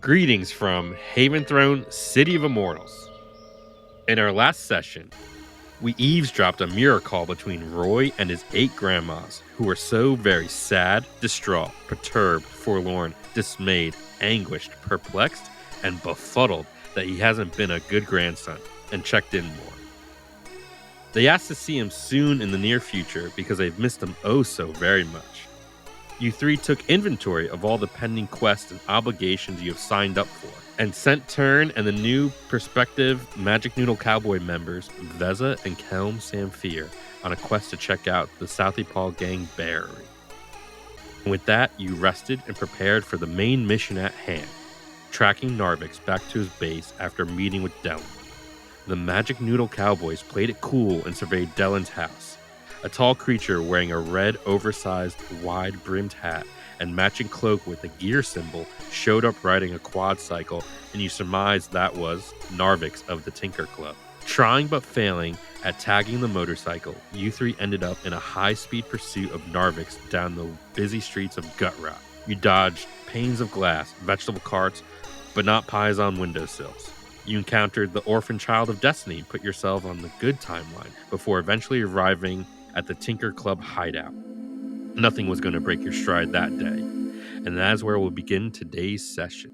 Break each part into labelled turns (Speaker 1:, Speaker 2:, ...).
Speaker 1: Greetings from Haventhrone, City of Immortals. In our last session, we eavesdropped a mirror call between Roy and his 8 grandmas, who were so very sad, distraught, perturbed, forlorn, dismayed, anguished, perplexed, and befuddled that he hasn't been a good grandson, and checked in more. They asked to see him soon in the near future because they've missed him oh so very much. You 3 took inventory of all the pending quests and obligations you have signed up for, and sent Tern and the new prospective Magic Noodle Cowboy members, Veza and Kelm Samphir, on a quest to check out the Southie Paul Gang Barrery. And with that, you rested and prepared for the main mission at hand, tracking Narvix back to his base after meeting with Delin. The Magic Noodle Cowboys played it cool and surveyed Delin's house. A tall creature wearing a red, oversized, wide-brimmed hat and matching cloak with a gear symbol showed up riding a quad cycle, and you surmised that was Narvix of the Tinker Club. Trying but failing at tagging the motorcycle, you 3 ended up in a high-speed pursuit of Narvix down the busy streets of Gutrot. You dodged panes of glass, vegetable carts, but not pies on windowsills. You encountered the orphan child of destiny and put yourself on the good timeline before eventually arriving at the Tinker Club hideout. Nothing was going to break your stride that day, and that is where we'll begin today's session.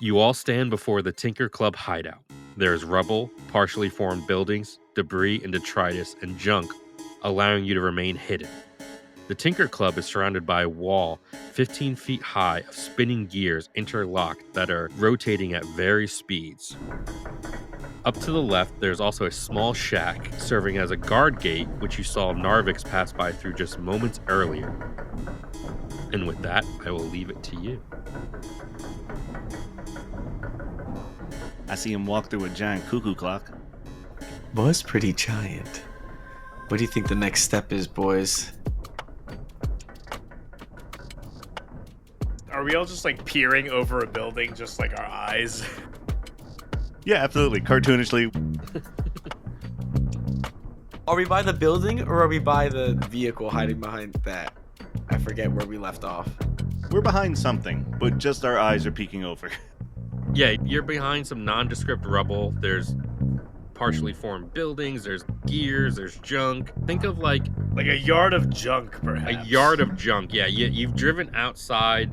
Speaker 1: You all stand before the Tinker Club hideout. There is rubble, partially formed buildings, debris and detritus, and junk, allowing you to remain hidden. The Tinker Club is surrounded by a wall 15 feet high of spinning gears interlocked that are rotating at various speeds. Up to the left, there's also a small shack serving as a guard gate, which you saw Narvix pass by through just moments earlier. And with that, I will leave it to you.
Speaker 2: I see him walk through a giant cuckoo clock.
Speaker 3: Was pretty giant. What do you think the next step is, boys?
Speaker 4: Are we all just like peering over a building, just like our eyes?
Speaker 2: Yeah, absolutely. Cartoonishly.
Speaker 3: Are we by the building or are we by the vehicle hiding behind that? I forget where we left off.
Speaker 2: We're behind something, but just our eyes are peeking over.
Speaker 1: Yeah, you're behind some nondescript rubble. There's partially formed buildings, there's gears, there's junk. Think of like
Speaker 4: a yard of junk, perhaps.
Speaker 1: a yard of junk. Yeah, you've driven outside.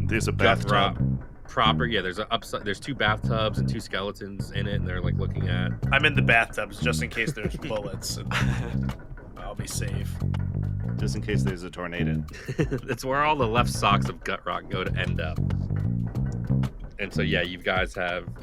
Speaker 2: There's a bathtub.
Speaker 1: Proper. Yeah, there's 2 bathtubs and 2 skeletons in it, and they're like looking at.
Speaker 4: I'm in the bathtubs just in case there's bullets. I'll be safe.
Speaker 2: Just in case there's a tornado.
Speaker 1: It's where all the left socks of Gutrot go to end up. And so, yeah, you guys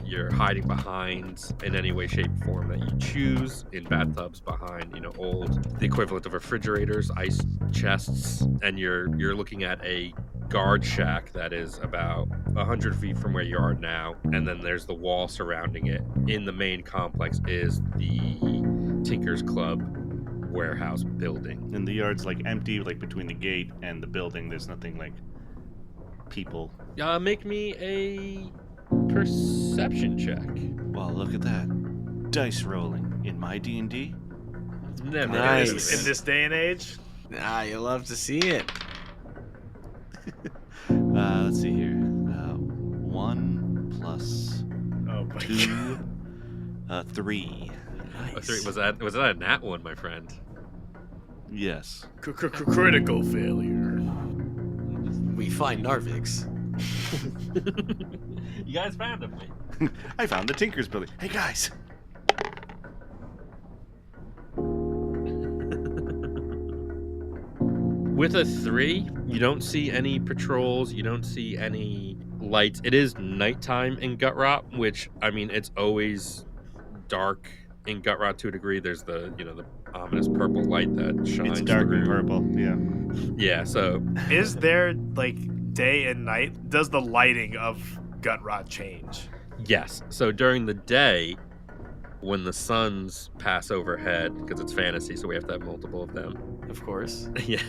Speaker 1: you're hiding behind in any way, shape, form that you choose, in bathtubs behind, the equivalent of refrigerators, ice chests, and you're looking at a guard shack that is about 100 feet from where you are now, and then there's the wall surrounding it. In the main complex is the Tinker's Club warehouse building.
Speaker 2: And the yard's like empty, like between the gate and the building, there's nothing like people.
Speaker 1: Make me a perception check.
Speaker 2: Well, look at that. Dice rolling in my D&D.
Speaker 1: Never.
Speaker 3: Nice.
Speaker 4: In this day and age?
Speaker 3: You love to see it.
Speaker 2: Let's see here. 1 plus
Speaker 4: Oh my
Speaker 2: 2, 3.
Speaker 3: Nice.
Speaker 1: Was that a nat one, my friend?
Speaker 2: Yes.
Speaker 4: Critical failure.
Speaker 3: We find Narvix.
Speaker 1: You guys found him.
Speaker 2: I found the Tinker's building. Hey guys.
Speaker 1: With a 3, you don't see any patrols, you don't see any lights. It is nighttime in Gutrot, which, I mean, it's always dark in Gutrot to a degree. There's the ominous purple light that shines
Speaker 2: It's dark
Speaker 1: through.
Speaker 2: and purple, yeah.
Speaker 1: Yeah, so
Speaker 4: Is there like day and night, does the lighting of Gut Rot change?
Speaker 1: Yes. So during the day, when the suns pass overhead, because it's fantasy, so we have to have multiple of them.
Speaker 3: Of course.
Speaker 1: Yeah.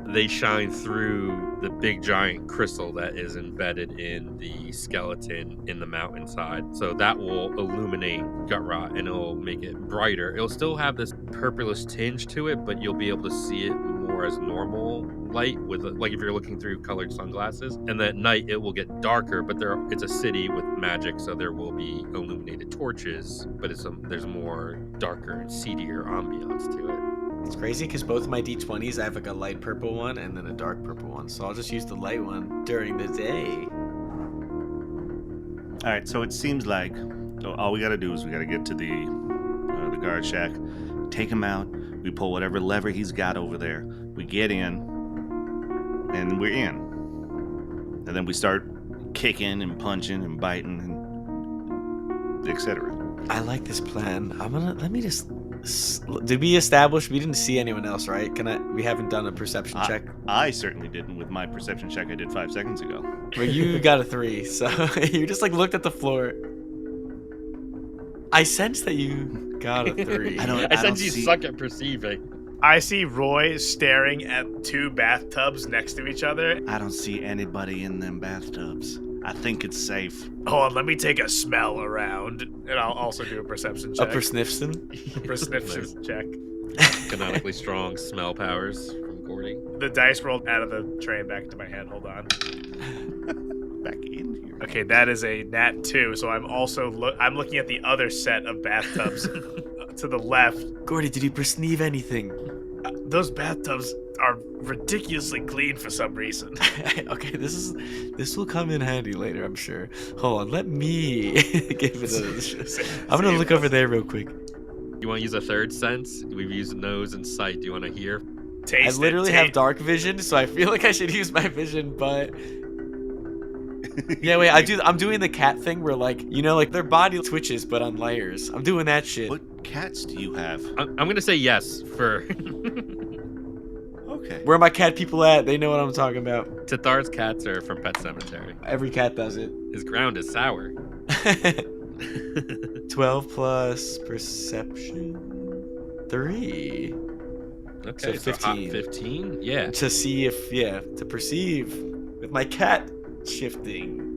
Speaker 1: They shine through the big giant crystal that is embedded in the skeleton in the mountainside. So that will illuminate Gut Rot and it'll make it brighter. It'll still have this purplish tinge to it, but you'll be able to see it more as normal light with like if you're looking through colored sunglasses. And at night it will get darker, but it's a city with magic, so there will be illuminated torches, but there's more darker and seedier ambiance to it.
Speaker 3: It's crazy because both of my D20s, I have like a light purple one and then a dark purple one. So I'll just use the light one during the day.
Speaker 2: All right, so it seems like all we got to do is we got to get to the guard shack, take him out. We pull whatever lever he's got over there. We get in, and we're in. And then we start kicking and punching and biting and etc.
Speaker 3: I like this plan. Let me just. Did we establish we didn't see anyone else, right? We haven't done a perception check.
Speaker 2: I certainly didn't with my perception check I did 5 seconds ago.
Speaker 3: Well, you got a 3, so you just like looked at the floor. I sense that you got a 3.
Speaker 1: I sense you suck at perceiving.
Speaker 4: I see Roy staring at 2 bathtubs next to each other.
Speaker 2: I don't see anybody in them bathtubs. I think it's safe.
Speaker 4: Hold on, let me take a smell around, and I'll also do a perception check.
Speaker 3: A persnifson?
Speaker 4: Perception check.
Speaker 1: Canonically strong smell powers from Gordy.
Speaker 4: The dice rolled out of the tray and back into my hand. Hold on.
Speaker 2: Back in here.
Speaker 4: Okay, that is a nat 2, so I'm also I'm looking at the other set of bathtubs to the left.
Speaker 3: Gordy, did you perceive anything?
Speaker 4: Those bathtubs are ridiculously clean for some reason.
Speaker 3: Okay, this will come in handy later, I'm sure. Hold on, let me give it a. I'm gonna look over there real quick.
Speaker 1: You want to use a third sense? We've used nose and sight. Do you want to hear?
Speaker 3: I literally have dark vision, so I feel like I should use my vision, but. Yeah, wait, I'm doing the cat thing where, like, you know, like their body twitches, but on layers. I'm doing that shit.
Speaker 2: What cats do you have?
Speaker 1: I'm gonna say yes for.
Speaker 2: Okay.
Speaker 3: Where are my cat people at? They know what I'm talking about.
Speaker 1: Tethar's cats are from Pet Cemetery.
Speaker 3: Every cat does it.
Speaker 1: His ground is sour.
Speaker 3: 12 plus perception. 3.
Speaker 1: Okay,
Speaker 3: so 15.
Speaker 1: 15? Yeah.
Speaker 3: To see if, to perceive with my cat shifting.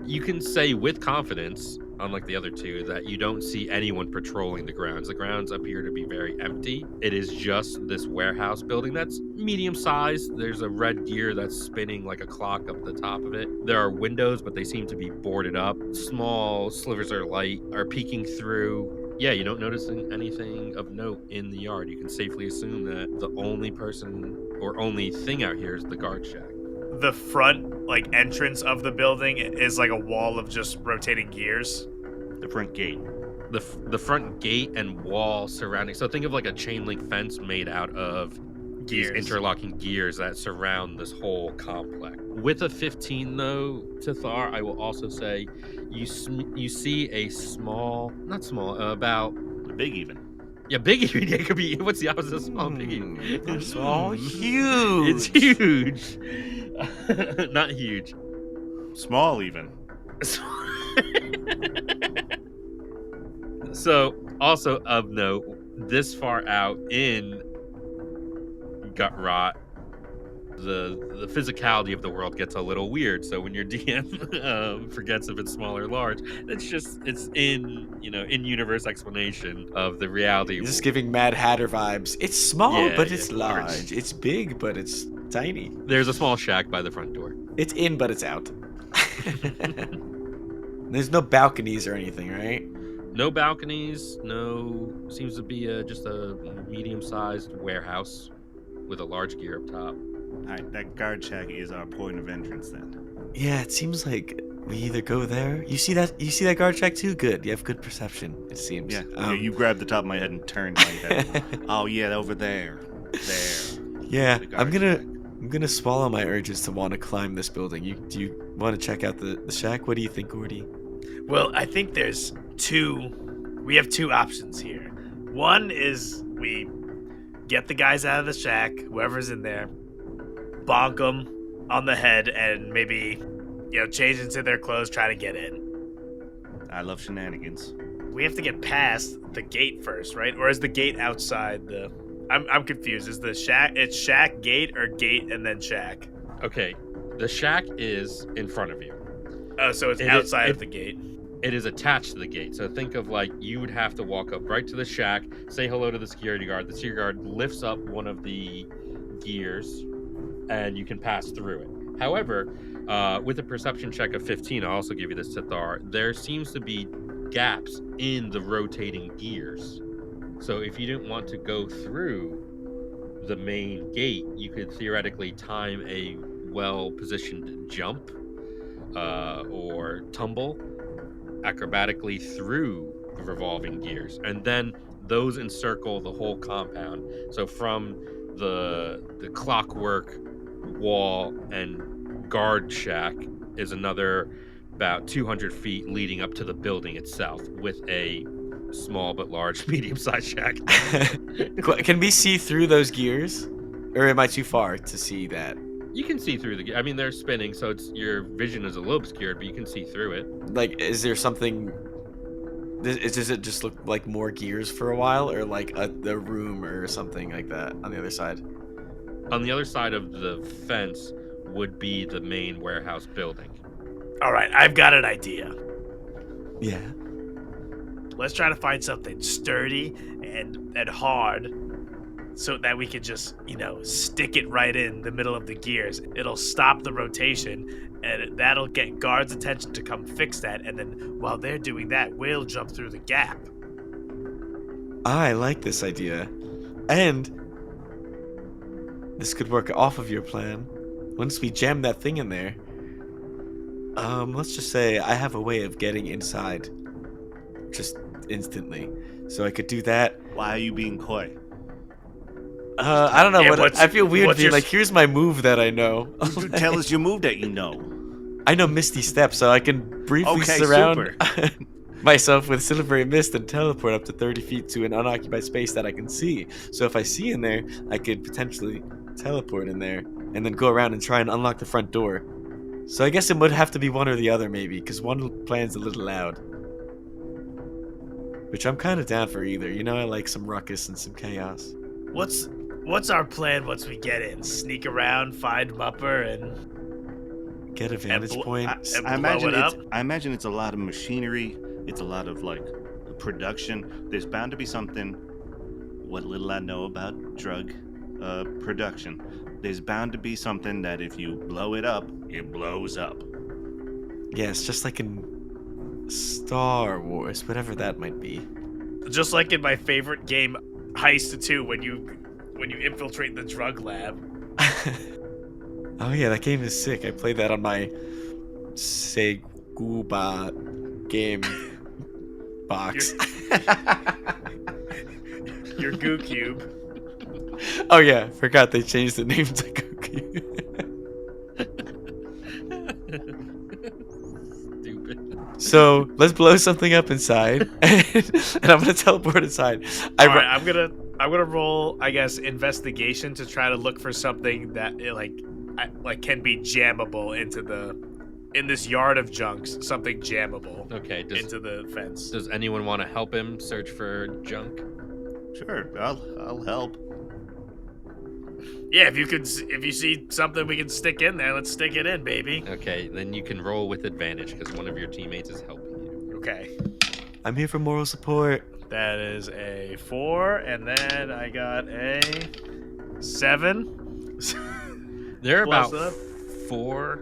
Speaker 1: You can say with confidence, unlike the other two, that you don't see anyone patrolling the grounds. The grounds appear to be very empty. It is just this warehouse building that's medium sized. There's a red gear that's spinning like a clock up the top of it. There are windows, but they seem to be boarded up. Small slivers of light are peeking through. Yeah, you don't notice anything of note in the yard. You can safely assume that the only person or only thing out here is the guard shack.
Speaker 4: The front, like, entrance of the building is like a wall of just rotating gears.
Speaker 2: The front gate.
Speaker 1: The front gate and wall surrounding. So think of like a chain link fence made out of these interlocking gears that surround this whole complex. With a 15 though, Tethar, I will also say you see a small, not small, about
Speaker 2: big even.
Speaker 1: Yeah, big even. It could be. What's the opposite of small? Big even.
Speaker 3: Small, huge.
Speaker 1: It's huge. Not huge.
Speaker 2: Small even.
Speaker 1: So, also of note, this far out in Gut Rot, the physicality of the world gets a little weird. So when your DM forgets if it's small or large, it's in universe explanation of the reality.
Speaker 3: You're just giving Mad Hatter vibes. It's small,
Speaker 1: Yeah,
Speaker 3: but it's
Speaker 1: yeah,
Speaker 3: large. It's big, but it's tiny.
Speaker 1: There's a small shack by the front door.
Speaker 3: It's in, but it's out. There's no balconies or anything, right?
Speaker 1: No balconies. No, seems to be just a medium-sized warehouse with a large gear up top.
Speaker 2: All right, that guard shack is our point of entrance then.
Speaker 3: Yeah, it seems like we either go there. You see that guard shack too? Good. You have good perception, it seems.
Speaker 2: Yeah. You grabbed the top of my head and turned my head. Oh yeah, over there. There.
Speaker 3: Yeah,
Speaker 2: The
Speaker 3: I'm
Speaker 2: guard
Speaker 3: gonna swallow my urges to want to climb this building. Do you want to check out the shack? What do you think, Gordy?
Speaker 4: Well, I think we have two options here. One is we get the guys out of the shack, whoever's in there, bonk them, on the head and maybe, change into their clothes, try to get in.
Speaker 2: I love shenanigans.
Speaker 4: We have to get past the gate first, right? Or is the gate outside the... I'm confused. Is the shack... It's shack, gate, or gate and then shack?
Speaker 1: Okay, the shack is in front of you.
Speaker 4: Oh, so it's outside of the gate.
Speaker 1: It is attached to the gate. So think of like you would have to walk up right to the shack, say hello to the security guard. The security guard lifts up one of the gears, and you can pass through it. However, with a perception check of 15, I'll also give you this, Tethar, there seems to be gaps in the rotating gears. So if you didn't want to go through the main gate, you could theoretically time a well-positioned jump or tumble acrobatically through the revolving gears, and then those encircle the whole compound. So from the clockwork wall and guard shack is another about 200 feet leading up to the building itself, with a small but large medium-sized shack.
Speaker 3: Can we see through those gears, or am I too far to see that?
Speaker 1: You can see through the... I mean, they're spinning, so your vision is a little obscured, but you can see through it.
Speaker 3: Like, is there something... Does it just look like more gears for a while, or like the room or something like that on the other side?
Speaker 1: On the other side of the fence would be the main warehouse building.
Speaker 4: All right, I've got an idea.
Speaker 3: Yeah.
Speaker 4: Let's try to find something sturdy and hard so that we can just, stick it right in the middle of the gears. It'll stop the rotation, and that'll get guards' attention to come fix that, and then while they're doing that, we'll jump through the gap.
Speaker 3: I like this idea. And this could work off of your plan. Once we jam that thing in there, let's just say I have a way of getting inside just instantly. So I could do that.
Speaker 2: Why are you being coy?
Speaker 3: I don't know.
Speaker 4: Yeah,
Speaker 3: I feel weird being
Speaker 4: your...
Speaker 3: like, here's my move that I know.
Speaker 2: Tell us your move that you know.
Speaker 3: I know Misty Step, so I can briefly surround myself with Silvery Mist and teleport up to 30 feet to an unoccupied space that I can see. So if I see in there, I could potentially teleport in there and then go around and try and unlock the front door. So I guess it would have to be one or the other, maybe, because one plan's a little loud. Which I'm kind of down for either. I like some ruckus and some chaos.
Speaker 4: What's our plan once we get in? Sneak around, find Mupper, and
Speaker 3: get a vantage point.
Speaker 2: I imagine it's a lot of machinery. It's a lot of production. There's bound to be something. What little I know about drug production, there's bound to be something that if you blow it up, it blows up.
Speaker 3: Yeah, it's just like in Star Wars, whatever that might be.
Speaker 4: Just like in my favorite game, Heist 2, when you infiltrate the drug lab.
Speaker 3: Oh yeah, that game is sick. I played that on my Seguba game box.
Speaker 4: Your Goo Cube.
Speaker 3: Oh yeah, forgot they changed the name to Goo Cube.
Speaker 1: Stupid.
Speaker 3: So let's blow something up inside, and I'm gonna teleport inside.
Speaker 4: Alright, I'm gonna roll, I guess, investigation to try to look for something that can be jammable in this yard of junks. Something jammable.
Speaker 1: Okay.
Speaker 4: Into the fence.
Speaker 1: Does anyone want to help him search for junk?
Speaker 2: Sure, I'll help.
Speaker 4: Yeah, if you see something we can stick in there, let's stick it in, baby.
Speaker 1: Okay, then you can roll with advantage because one of your teammates is helping you.
Speaker 4: Okay.
Speaker 3: I'm here for moral support.
Speaker 4: That is a 4, and then I got a 7.
Speaker 1: There are about
Speaker 4: Plus
Speaker 1: 4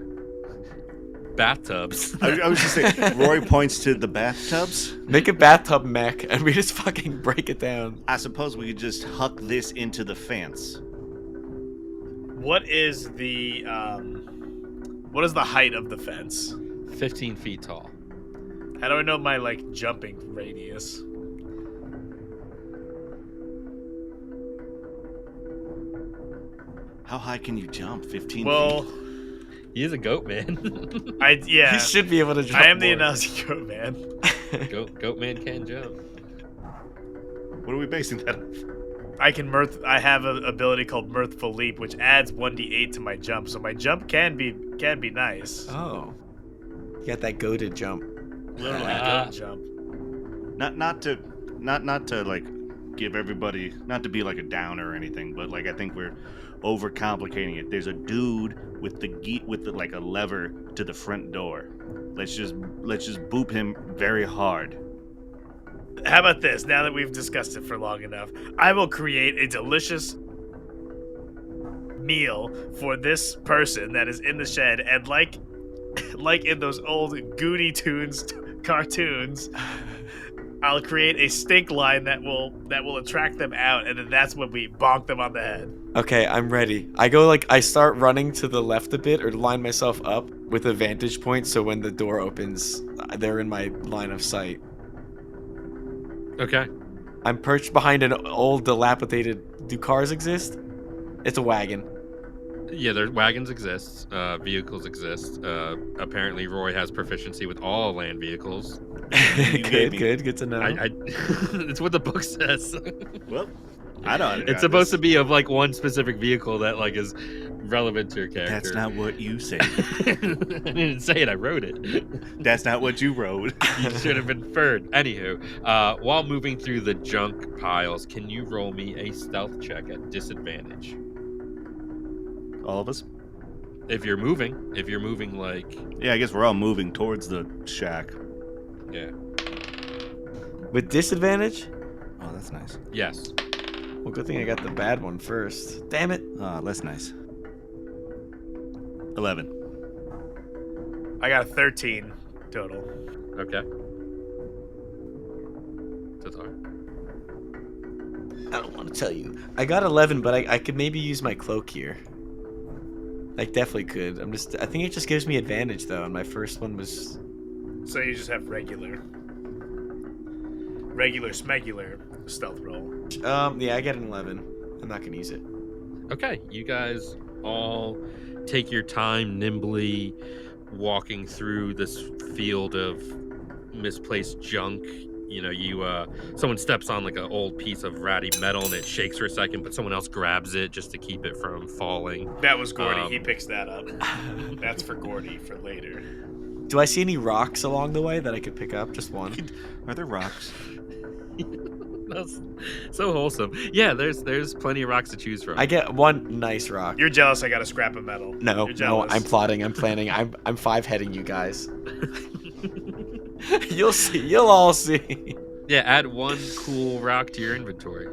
Speaker 1: bathtubs.
Speaker 2: I was just saying, Roy points to the bathtubs.
Speaker 3: Make a bathtub mech, and we just fucking break it down.
Speaker 2: I suppose we could just huck this into the fence.
Speaker 4: What is the height of the fence?
Speaker 1: 15 feet tall.
Speaker 4: How do I know my jumping radius?
Speaker 2: How high can you jump? 15
Speaker 4: Well,
Speaker 2: feet?
Speaker 1: He is a goat man.
Speaker 3: He should be able to jump.
Speaker 4: I am the
Speaker 3: more.
Speaker 4: announcer goat man.
Speaker 1: Goat man can jump.
Speaker 2: What are we basing that on?
Speaker 4: I have an ability called Mirthful Leap, which adds 1d8 to my jump, so my jump can be nice.
Speaker 3: Oh, you got that goated jump.
Speaker 4: Literally goat jump.
Speaker 2: Not to like give everybody, not to be like a downer or anything, but like I think we're overcomplicating it. There's a dude with like a lever to the front door. Let's just boop him very hard.
Speaker 4: How about this? Now that we've discussed it for long enough, I will create a delicious meal for this person that is in the shed, and like in those old Goody Tunes cartoons, I'll create a stink line that will attract them out, and then that's when we bonk them on the head.
Speaker 3: Okay, I'm ready. I start running to the left a bit, or line myself up with a vantage point, so when the door opens, they're in my line of sight.
Speaker 1: Okay.
Speaker 3: I'm perched behind an old dilapidated... Do cars exist? It's a wagon.
Speaker 1: Yeah, wagons exist. Vehicles exist. Apparently, Roy has proficiency with all land vehicles.
Speaker 3: Good to know.
Speaker 1: It's what the book says.
Speaker 2: Well, I don't.
Speaker 1: It's supposed to be of like one specific vehicle that like is relevant to your character.
Speaker 2: That's not what you say.
Speaker 1: I didn't say it. I wrote it.
Speaker 2: That's not what you wrote.
Speaker 1: You should have inferred. Anywho, while moving through the junk piles, can you roll me a stealth check at disadvantage?
Speaker 2: All of us?
Speaker 1: If you're moving like...
Speaker 2: Yeah, I guess we're all moving towards the shack.
Speaker 1: Yeah.
Speaker 3: With disadvantage?
Speaker 2: Oh, that's nice.
Speaker 1: Yes.
Speaker 3: Well, good thing I got the bad one first. Damn it.
Speaker 2: Oh, that's nice. 11.
Speaker 4: I got a 13 total.
Speaker 1: Okay. Tethar.
Speaker 3: I don't want to tell you. I got 11, but I could maybe use my cloak here. I definitely could. I think it just gives me advantage, though, and my first one was...
Speaker 4: So you just have regular smegular stealth roll.
Speaker 3: Yeah, I get an 11. I'm not going to use it.
Speaker 1: Okay, you guys all take your time nimbly walking through this field of misplaced junk. You know, someone steps on like an old piece of ratty metal and it shakes for a second, but someone else grabs it just to keep it from falling.
Speaker 4: That was Gordy. He picks that up. That's for Gordy for later.
Speaker 3: Do I see any rocks along the way that I could pick up? Just one.
Speaker 2: Are there rocks?
Speaker 1: That's so wholesome. Yeah, there's plenty of rocks to choose from.
Speaker 3: I get one nice rock.
Speaker 4: You're jealous I got a scrap of metal.
Speaker 3: No, I'm plotting, I'm planning, I'm five-heading you guys. You'll see. You'll all see.
Speaker 1: Yeah, add one cool rock to your inventory.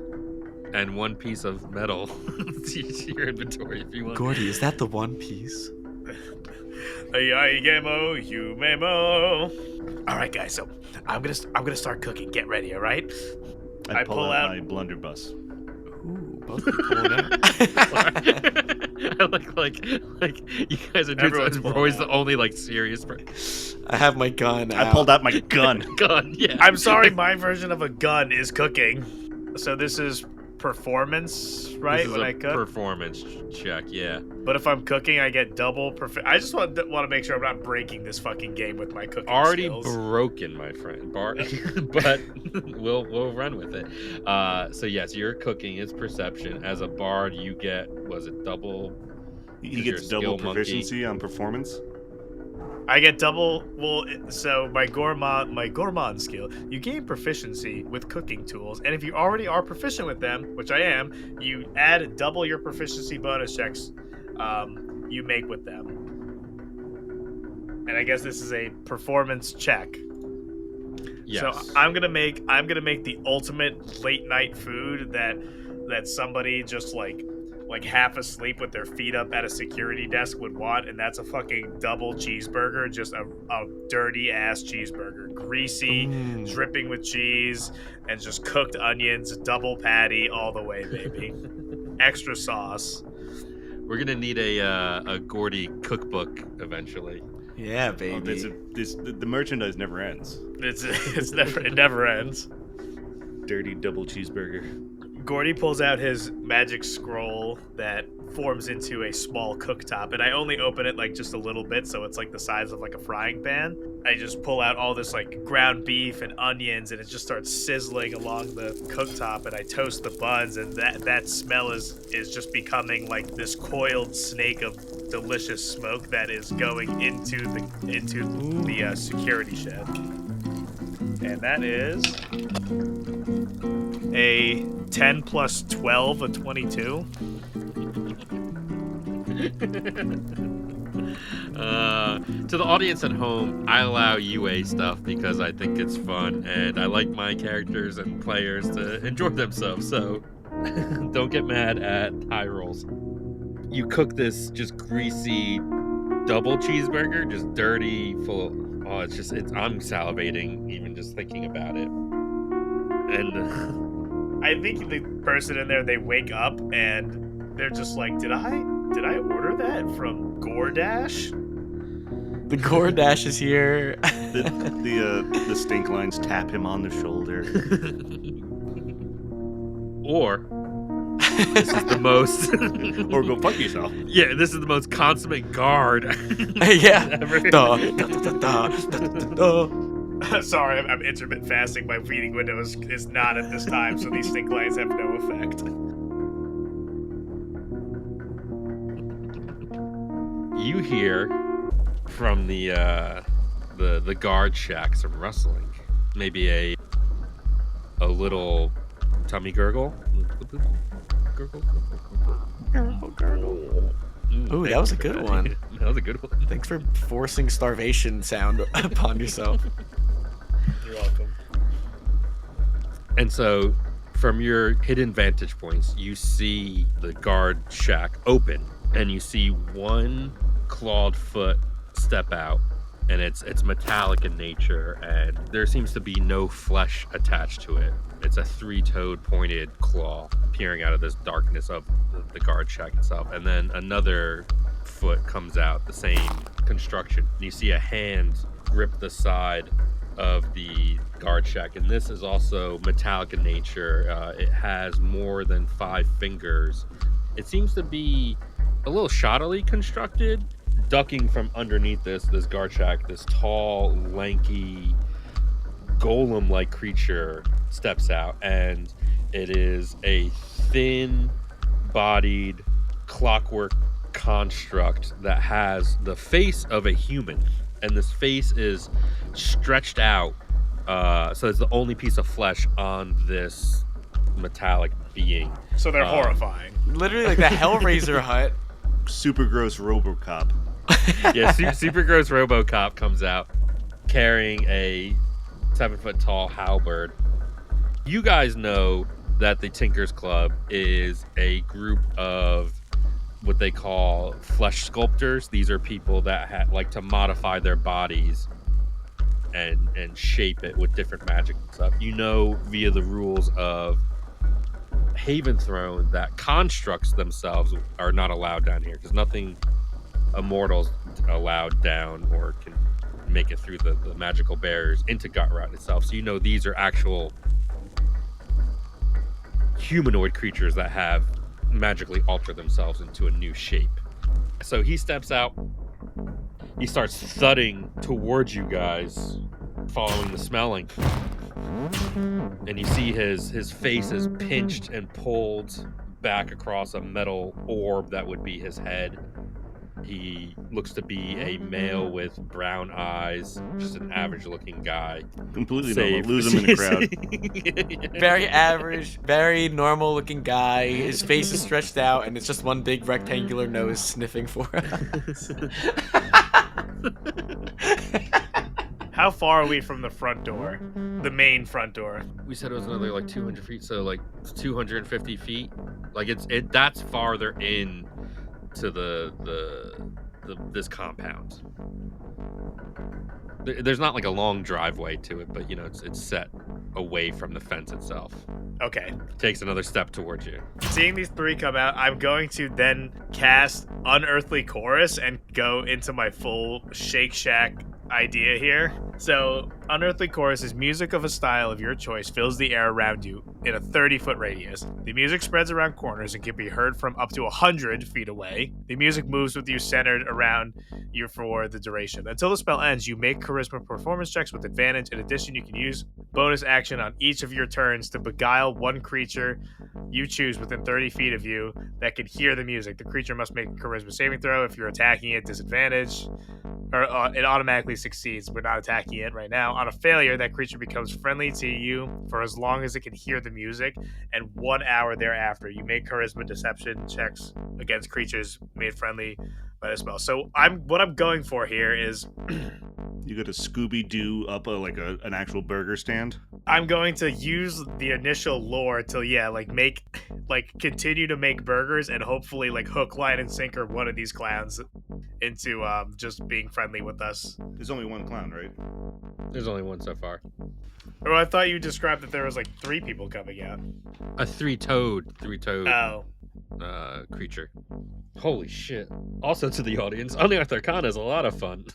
Speaker 1: And one piece of metal to your inventory if you want.
Speaker 3: Gordy, is that the one piece?
Speaker 4: Alright guys, so I'm gonna start cooking. Get ready, alright?
Speaker 2: I pull out my blunderbuss.
Speaker 3: Ooh, both are pulling out.
Speaker 1: like you guys are doing something. Roy's the only like serious person.
Speaker 3: I have my gun.
Speaker 2: I pulled out my gun.
Speaker 1: Gun, yeah.
Speaker 4: I'm sorry, my version of a gun is cooking. So this is performance, right?
Speaker 1: This is
Speaker 4: when
Speaker 1: a
Speaker 4: I cook.
Speaker 1: Performance check, yeah.
Speaker 4: But if I'm cooking, I get double. I just want to make sure I'm not breaking this fucking game with my cooking
Speaker 1: Already
Speaker 4: skills.
Speaker 1: broken, my friend. But we'll run with it. So yes, your cooking is perception. As a bard, you get double?
Speaker 2: He gets double proficiency on performance.
Speaker 4: I get double. Well, so my gourmand skill, you gain proficiency with cooking tools, and if you already are proficient with them, which I am, you add double your proficiency bonus checks you make with them. And I guess this is a performance check.
Speaker 1: Yes.
Speaker 4: So I'm gonna make the ultimate late night food that somebody just like half asleep with their feet up at a security desk would want, and that's a fucking double cheeseburger, just a dirty ass cheeseburger, greasy, dripping with cheese, and just cooked onions, double patty all the way, baby. Extra sauce.
Speaker 1: We're gonna need a Gordy cookbook eventually.
Speaker 3: Yeah, baby.
Speaker 2: Oh, the merchandise never ends.
Speaker 4: It never ends.
Speaker 2: Dirty double cheeseburger.
Speaker 4: Gordy pulls out his magic scroll that forms into a small cooktop, and I only open it like just a little bit, so it's like the size of like a frying pan. I just pull out all this like ground beef and onions, and it just starts sizzling along the cooktop, and I toast the buns, and that smell is just becoming like this coiled snake of delicious smoke that is going into the security shed. And that is a 10 plus 12, a 22.
Speaker 1: To the audience at home, I allow UA stuff because I think it's fun and I like my characters and players to enjoy themselves, so don't get mad at high rolls. You cook this just greasy double cheeseburger, just dirty, full of, I'm salivating even just thinking about it. And
Speaker 4: I think the person in there, they wake up and they're just like, did I order that from Gordash?
Speaker 3: The Gordash is here.
Speaker 2: The stink lines tap him on the shoulder.
Speaker 1: Or this is the most
Speaker 2: Or go fuck yourself.
Speaker 1: Yeah, this is the most consummate guard.
Speaker 3: Yeah.
Speaker 1: Ever.
Speaker 4: Sorry, I'm intermittent fasting. My feeding window is not at this time, so these stink lines have no effect.
Speaker 1: You hear from the guard shack some rustling. Maybe a little tummy gurgle. Gurgle.
Speaker 3: Ooh, that was a good one.
Speaker 1: That was a good one.
Speaker 3: Thanks for forcing starvation sound upon yourself.
Speaker 4: You're welcome.
Speaker 1: And so, from your hidden vantage points, you see the guard shack open, and you see one clawed foot step out, and it's metallic in nature, and there seems to be no flesh attached to it. It's a three-toed pointed claw peering out of this darkness of the guard shack itself. And then another foot comes out, the same construction. And you see a hand grip the side of the guard shack. And this is also metallic in nature. It has more than 5 fingers. It seems to be a little shoddily constructed. Ducking from underneath this guard shack, this tall, lanky, golem-like creature steps out, and it is a thin-bodied clockwork construct that has the face of a human, and this face is stretched out, so it's the only piece of flesh on this metallic being.
Speaker 4: So they're horrifying.
Speaker 3: Literally like the Hellraiser hut.
Speaker 2: Super gross RoboCop.
Speaker 1: Yeah, super gross RoboCop comes out carrying a 7-foot tall halberd. You guys know that the Tinkers Club is a group of what they call flesh sculptors. These are people that like to modify their bodies and shape it with different magic and stuff. You know via the rules of Haventhrone that constructs themselves are not allowed down here because nothing Immortals allowed down or can make it through the magical barriers into Gutrot itself. So you know these are actual humanoid creatures that have magically altered themselves into a new shape. So he steps out, he starts thudding towards you guys, following the smelling. And you see his face is pinched and pulled back across a metal orb that would be his head. He looks to be a male with brown eyes, just an average-looking guy.
Speaker 2: Completely normal. Lose him in the crowd.
Speaker 3: Yeah. Very average, very normal-looking guy. His face is stretched out, and it's just one big rectangular nose sniffing for us.
Speaker 4: How far are we from the front door? The main front door.
Speaker 1: We said it was another like 200 feet, so like 250 feet. Like that's farther in to this compound. There's not like a long driveway to it, but you know it's set away from the fence itself.
Speaker 4: Okay.
Speaker 1: Takes another step towards you.
Speaker 4: Seeing these 3 come out, I'm going to then cast Unearthly Chorus and go into my full Shake Shack idea here. So, Unearthly Chorus is music of a style of your choice fills the air around you in a 30-foot radius. The music spreads around corners and can be heard from up to 100 feet away. The music moves with you centered around you for the duration. Until the spell ends, you make charisma performance checks with advantage. In addition, you can use bonus action on each of your turns to beguile one creature you choose within 30 feet of you that can hear the music. The creature must make a charisma saving throw. If you're attacking it, disadvantage. Or it automatically succeeds. We're not attacking it right now. On a failure, that creature becomes friendly to you for as long as it can hear the music, and 1 hour thereafter. You make charisma deception checks against creatures made friendly by the spell. So what I'm going for here is
Speaker 2: you got to Scooby-Doo up an actual burger stand.
Speaker 4: I'm going to use the initial lore to continue to make burgers and hopefully hook, line, and sinker one of these clowns into just being friendly with us.
Speaker 2: There's only one clown, right?
Speaker 1: There's only one so far.
Speaker 4: Oh, I thought you described that there was 3 people coming out.
Speaker 1: A three-toed
Speaker 4: Oh.
Speaker 1: Creature. Holy shit. Also to the audience, Unearthed Arcana is a lot of fun.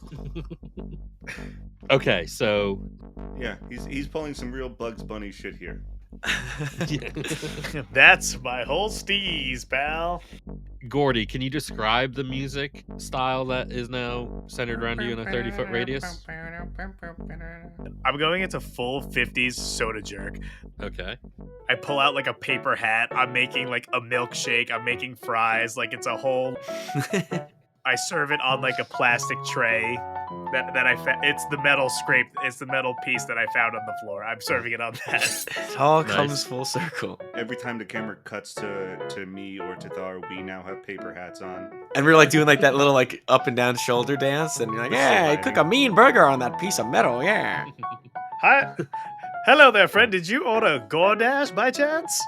Speaker 1: Okay, so
Speaker 2: yeah, he's pulling some real Bugs Bunny shit here.
Speaker 4: That's my whole steez, pal.
Speaker 1: Gordy, can you describe the music style that is now centered around you in a 30-foot radius?
Speaker 4: I'm going into full 50s soda jerk.
Speaker 1: Okay.
Speaker 4: I pull out a paper hat. I'm making a milkshake. I'm making fries. It's a whole... I serve it on a plastic tray that I found. It's the metal scrape. It's the metal piece that I found on the floor. I'm serving it on that.
Speaker 3: It all comes full circle.
Speaker 2: Every time the camera cuts to me or Tethar, we now have paper hats on.
Speaker 3: And we're doing that little up and down shoulder dance, and you're yeah, I cook a mean burger on that piece of metal, yeah.
Speaker 4: Hi, hello there, friend. Did you order Gordash by chance?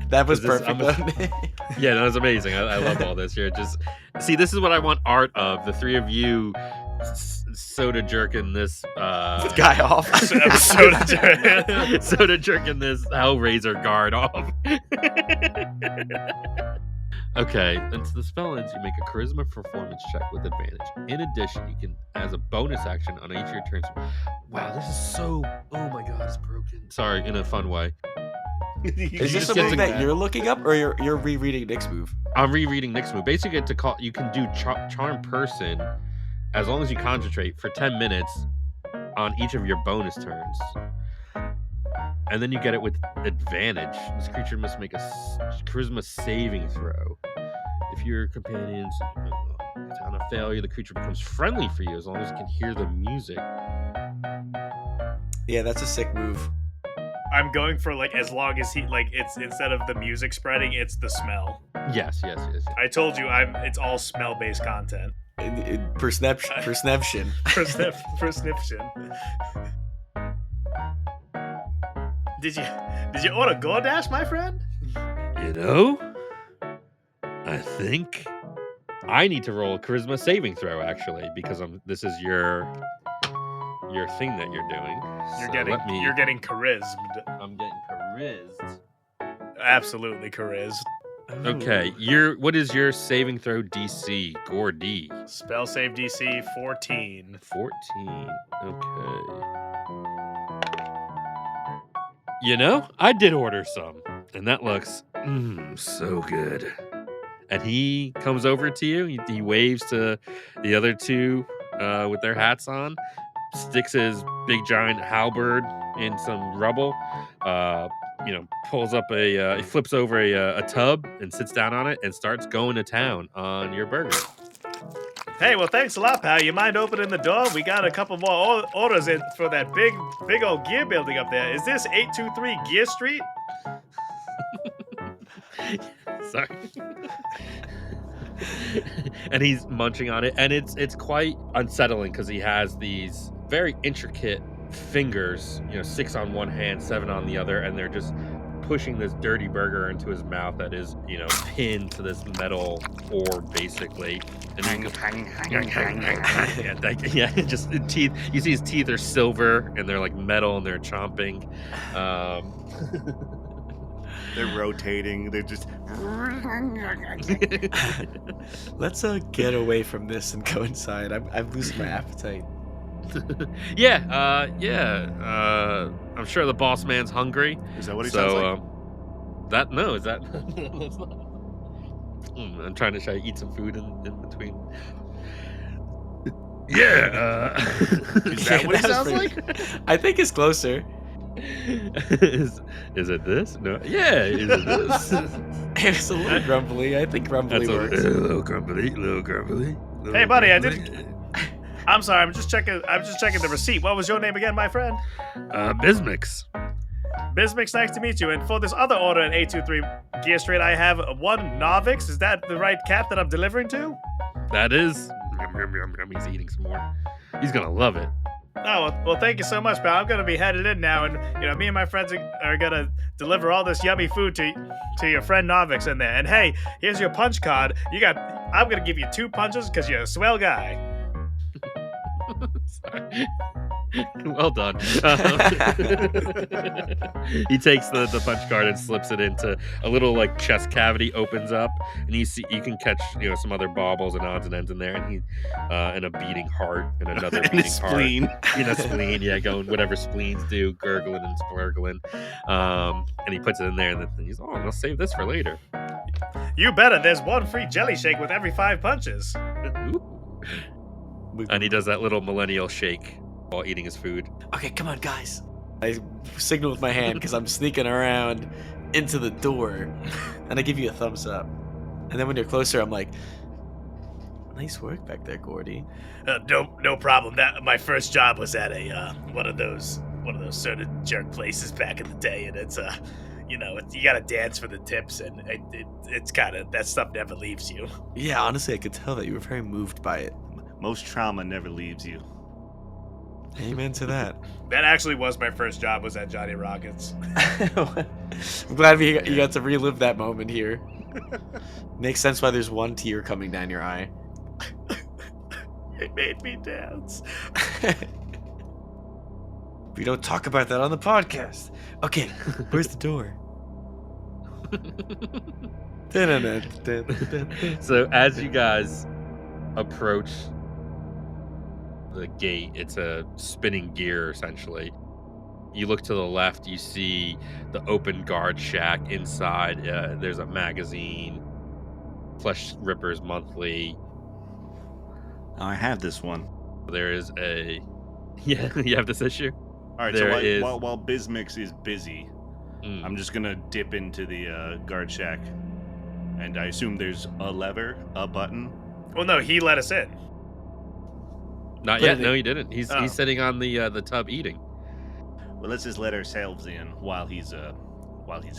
Speaker 3: That was perfect.
Speaker 1: Yeah, that was amazing. I love all this here. Just see, this is what I want art of. The three of you soda jerking this
Speaker 3: guy off.
Speaker 4: Soda jerk.
Speaker 1: Soda jerking this Hellraiser guard off. Okay, and so the spell ends, you make a charisma performance check with advantage. In addition, you can, as a bonus action on each of your turns. Wow, this is so... Oh my god, it's broken. Sorry, in a fun way.
Speaker 3: Is this something that you're looking up, or you're rereading Nick's move?
Speaker 1: I'm rereading Nick's move. Basically, you can do charm person as long as you concentrate for 10 minutes on each of your bonus turns. And then you get it with advantage. This creature must make a charisma saving throw. If your companions on a failure, the creature becomes friendly for you as long as it can hear the music.
Speaker 3: Yeah, that's a sick move.
Speaker 4: I'm going for as long as he it's instead of the music spreading, it's the smell.
Speaker 1: Yes.
Speaker 4: I told you it's all smell based content.
Speaker 3: Perception.
Speaker 4: Perception. Did you order Gordash, my friend?
Speaker 1: I think I need to roll a charisma saving throw actually, because this is your thing that you're doing.
Speaker 4: You're getting charismed.
Speaker 1: I'm getting charismed.
Speaker 4: Absolutely charismed.
Speaker 1: Okay, what is your saving throw DC, Gordy?
Speaker 4: Spell save DC 14.
Speaker 1: 14. Okay. I did order some, and that looks so good. And he comes over to you. He waves to the other two with their hats on, sticks his big giant halberd in some rubble, pulls up he flips over a tub and sits down on it and starts going to town on your burger.
Speaker 4: Hey, well, thanks a lot, pal. You mind opening the door? We got a couple more orders in for that big old gear building up there. Is this 823 Gear Street?
Speaker 1: Sorry. And he's munching on it, and it's quite unsettling because he has these very intricate fingers, 6 on one hand, 7 on the other, and they're just pushing this dirty burger into his mouth that is, pinned to this metal orb, basically. And just teeth. You see his teeth are silver and they're metal and they're chomping.
Speaker 2: They're rotating. They're just.
Speaker 3: Let's get away from this and go inside. I'm losing my appetite.
Speaker 1: Yeah. I'm sure the boss man's hungry.
Speaker 2: Is that what he sounds like?
Speaker 1: Is that? That's not- I'm trying to eat some food in between. Yeah.
Speaker 2: Is that what it
Speaker 3: that was
Speaker 2: sounds
Speaker 3: pretty-
Speaker 2: like?
Speaker 3: I think it's closer.
Speaker 1: is it this? No. Yeah. Is it this?
Speaker 3: It's a little grumbly. I think grumbly
Speaker 1: That's
Speaker 3: works.
Speaker 1: a little grumbly.
Speaker 4: Hey, buddy, I didn't. I'm sorry. I'm just checking the receipt. What was your name again, my friend?
Speaker 1: Bismix.
Speaker 4: Bismix, nice to meet you. And for this other order in 823 Gear Street, I have one Narvix. Is that the right cat that I'm delivering to?
Speaker 1: That is. He's eating some more. He's gonna love it.
Speaker 4: Oh, well, thank you so much, pal. I'm gonna be headed in now, and me and my friends are gonna deliver all this yummy food to your friend Narvix in there. And hey, here's your punch card. I'm gonna give you 2 punches because you're a swell guy.
Speaker 1: Sorry. Well done. He takes the punch card and slips it into a little like chest cavity, opens up, and you can catch some other baubles and odds and ends in there, and he and a beating heart and another
Speaker 2: And
Speaker 1: beating
Speaker 2: his
Speaker 1: heart.
Speaker 2: spleen.
Speaker 1: A spleen, yeah, going whatever spleens do, gurgling and splurgling. And he puts it in there, and then he's I'll save this for later.
Speaker 4: You better. There's 1 free jelly shake with every 5 punches.
Speaker 1: Ooh. And he does that little millennial shake while eating his food.
Speaker 3: Okay, come on, guys. I signal with my hand because I'm sneaking around into the door, and I give you a thumbs up. And then when you're closer, I'm like, "Nice work back there, Gordy."
Speaker 4: No problem. That my first job was at a one of those soda jerk places back in the day, and it's you gotta dance for the tips, and it's kind of that stuff never leaves you.
Speaker 3: Yeah, honestly, I could tell that you were very moved by it.
Speaker 2: Most trauma never leaves you.
Speaker 3: Amen to that.
Speaker 4: That actually was my first job. Was at Johnny Rockets.
Speaker 3: I'm glad you got to relive that moment here. Makes sense why there's 1 tear coming down your eye.
Speaker 4: It made me dance.
Speaker 3: We don't talk about that on the podcast. Okay, where's the door?
Speaker 1: So as you guys approach the gate, it's a spinning gear essentially. You look to the left, you see the open guard shack. Inside there's a magazine, Flesh Rippers Monthly.
Speaker 2: I have this one.
Speaker 1: There is a you have this issue.
Speaker 2: All right,
Speaker 1: There
Speaker 2: so
Speaker 1: is-
Speaker 2: while Bismix is busy, I'm just gonna dip into the guard shack, and I assume there's a lever, a button.
Speaker 4: Well, no, he let us in.
Speaker 1: Not
Speaker 3: But
Speaker 1: yet.
Speaker 3: it-
Speaker 1: No, he didn't. He's
Speaker 4: Oh.
Speaker 1: sitting on the tub eating.
Speaker 2: Well, let's just let ourselves in while he's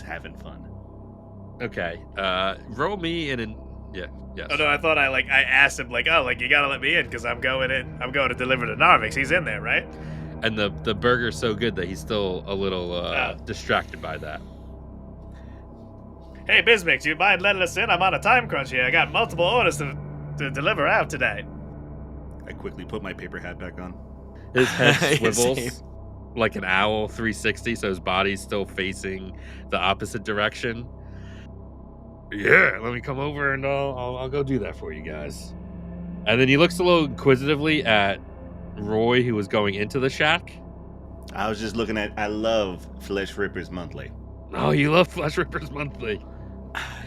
Speaker 2: having fun.
Speaker 1: Okay. Roll me in and yes.
Speaker 4: Oh no, I thought I asked him you gotta let me in because I'm going to deliver to Narvix. He's in there, right?
Speaker 1: And the burger's so good that he's still a little
Speaker 4: Oh.
Speaker 1: distracted by that.
Speaker 4: Hey, Bismix, you mind letting us in? I'm on a time crunch here. I got multiple orders to deliver out today.
Speaker 2: I quickly put my paper hat back on.
Speaker 1: His head
Speaker 3: Same.
Speaker 1: swivels like an owl 360, so his body's still facing the opposite direction. Yeah, let me come over and I'll go do that for you guys. And then he looks a little inquisitively at Roy, who was going into the shack.
Speaker 2: I was just looking at. I love Flesh Rippers Monthly.
Speaker 1: Oh, you love Flesh Rippers Monthly.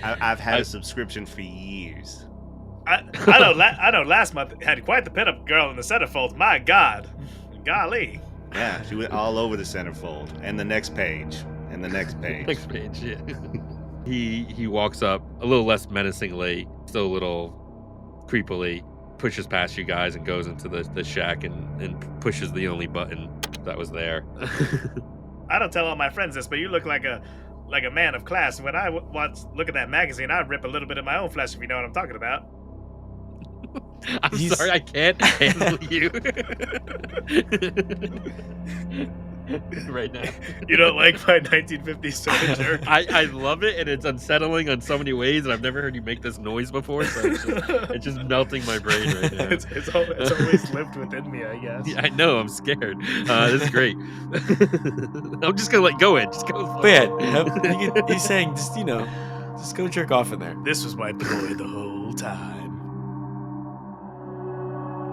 Speaker 2: I've had a subscription for years.
Speaker 4: I know. Last month had quite the pinup girl in the centerfold. My God, golly.
Speaker 2: Yeah, she went all over the centerfold and the next page and the next page.
Speaker 1: Next page, yeah. He walks up a little less menacingly, still a little creepily, pushes past you guys and goes into the shack and pushes the only button that was there.
Speaker 4: I don't tell all my friends this, but you look like a man of class. When I once look at that magazine, I rip a little bit of my own flesh, if you know what I'm talking about.
Speaker 1: I'm
Speaker 3: He's-
Speaker 1: sorry, I can't handle you right now.
Speaker 4: You don't like my 1950s soda jerk?
Speaker 1: I love it, and it's unsettling on so many ways, and I've never heard you make this noise before, so it's just melting my brain right now.
Speaker 4: it's always lived within me, I guess.
Speaker 1: Yeah, I know, I'm scared. This is great. I'm just gonna go in. Just go.
Speaker 3: But yeah, he's saying just go jerk off in there.
Speaker 4: This was my ploy the whole time.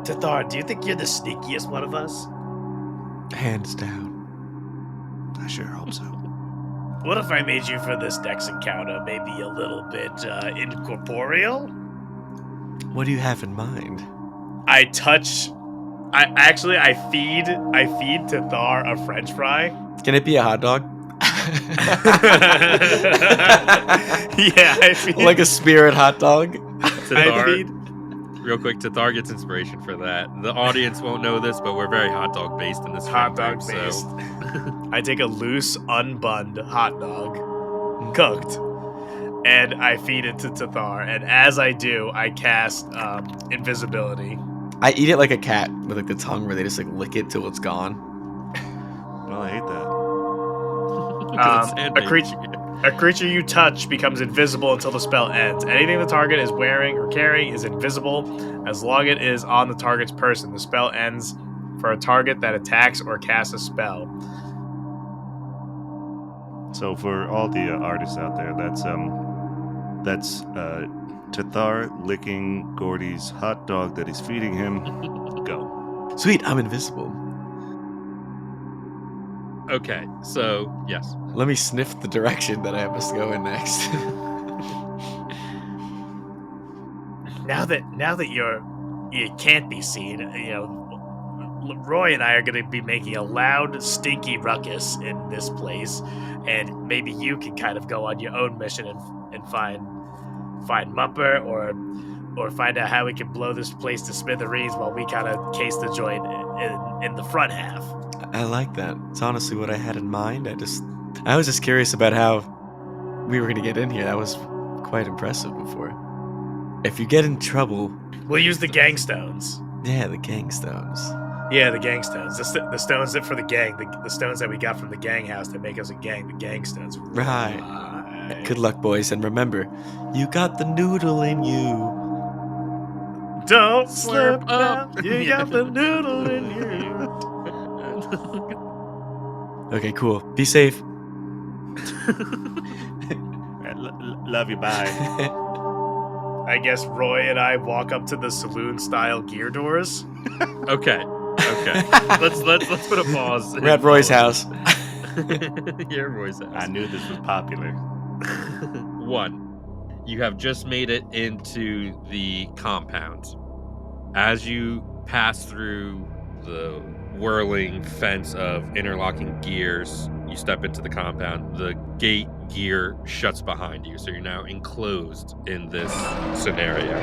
Speaker 4: Tethar, do you think you're the sneakiest one of us?
Speaker 3: Hands down.
Speaker 2: I sure hope so.
Speaker 4: What if I made you for this next encounter maybe a little bit incorporeal?
Speaker 3: What do you have in mind?
Speaker 4: I feed Tethar a French fry.
Speaker 3: Can it be a hot dog?
Speaker 4: Yeah, I feed
Speaker 3: Like a spirit hot dog?
Speaker 1: Tethar, real quick, Tethar gets inspiration for that. The audience won't know this, but we're very hot dog based in this
Speaker 4: hot
Speaker 1: frame,
Speaker 4: dog based. I take a loose, unbunned hot dog, cooked, and I feed it to Tethar. And as I do, I cast invisibility.
Speaker 3: I eat it like a cat with like the tongue where they just like lick it till it's gone.
Speaker 2: Well, I hate that.
Speaker 4: A creature you touch becomes invisible until the spell ends. Anything the target is wearing or carrying is invisible as long as it is on the target's person. The spell ends for a target that attacks or casts a spell.
Speaker 2: So for all the artists out there, that's Tethar licking Gordy's hot dog that he's feeding him. Go.
Speaker 3: Sweet, I'm invisible.
Speaker 1: Okay, so yes.
Speaker 3: Let me sniff the direction that I must go in next.
Speaker 4: Now that you can't be seen, Roy and I are going to be making a loud, stinky ruckus in this place, and maybe you can kind of go on your own mission and find Mupper or find out how we can blow this place to smithereens while we kind of case the joint in the front half.
Speaker 3: I like that. It's honestly what I had in mind. I was just curious about how we were going to get in here. That was quite impressive before. If you get in trouble...
Speaker 4: We'll use the gang stones.
Speaker 3: Yeah, the gang stones.
Speaker 4: Yeah, the gang stones. The stones that for the gang. The stones that we got from the gang house that make us a gang. The gang stones.
Speaker 3: Right. Good luck, boys. And remember, you got the noodle in you.
Speaker 4: Don't slip up. You got the noodle in you.
Speaker 3: Okay, cool. Be safe.
Speaker 2: Love you, bye.
Speaker 4: I guess Roy and I walk up to the saloon-style gear doors.
Speaker 1: Okay. let's put a pause.
Speaker 3: We're at Roy's house.
Speaker 1: Yeah, Roy's house.
Speaker 2: I knew this was popular.
Speaker 1: 1. You have just made it into the compound. As you pass through the whirling fence of interlocking gears, you step into the compound. The gate gear shuts behind you, so you're now enclosed in this scenario.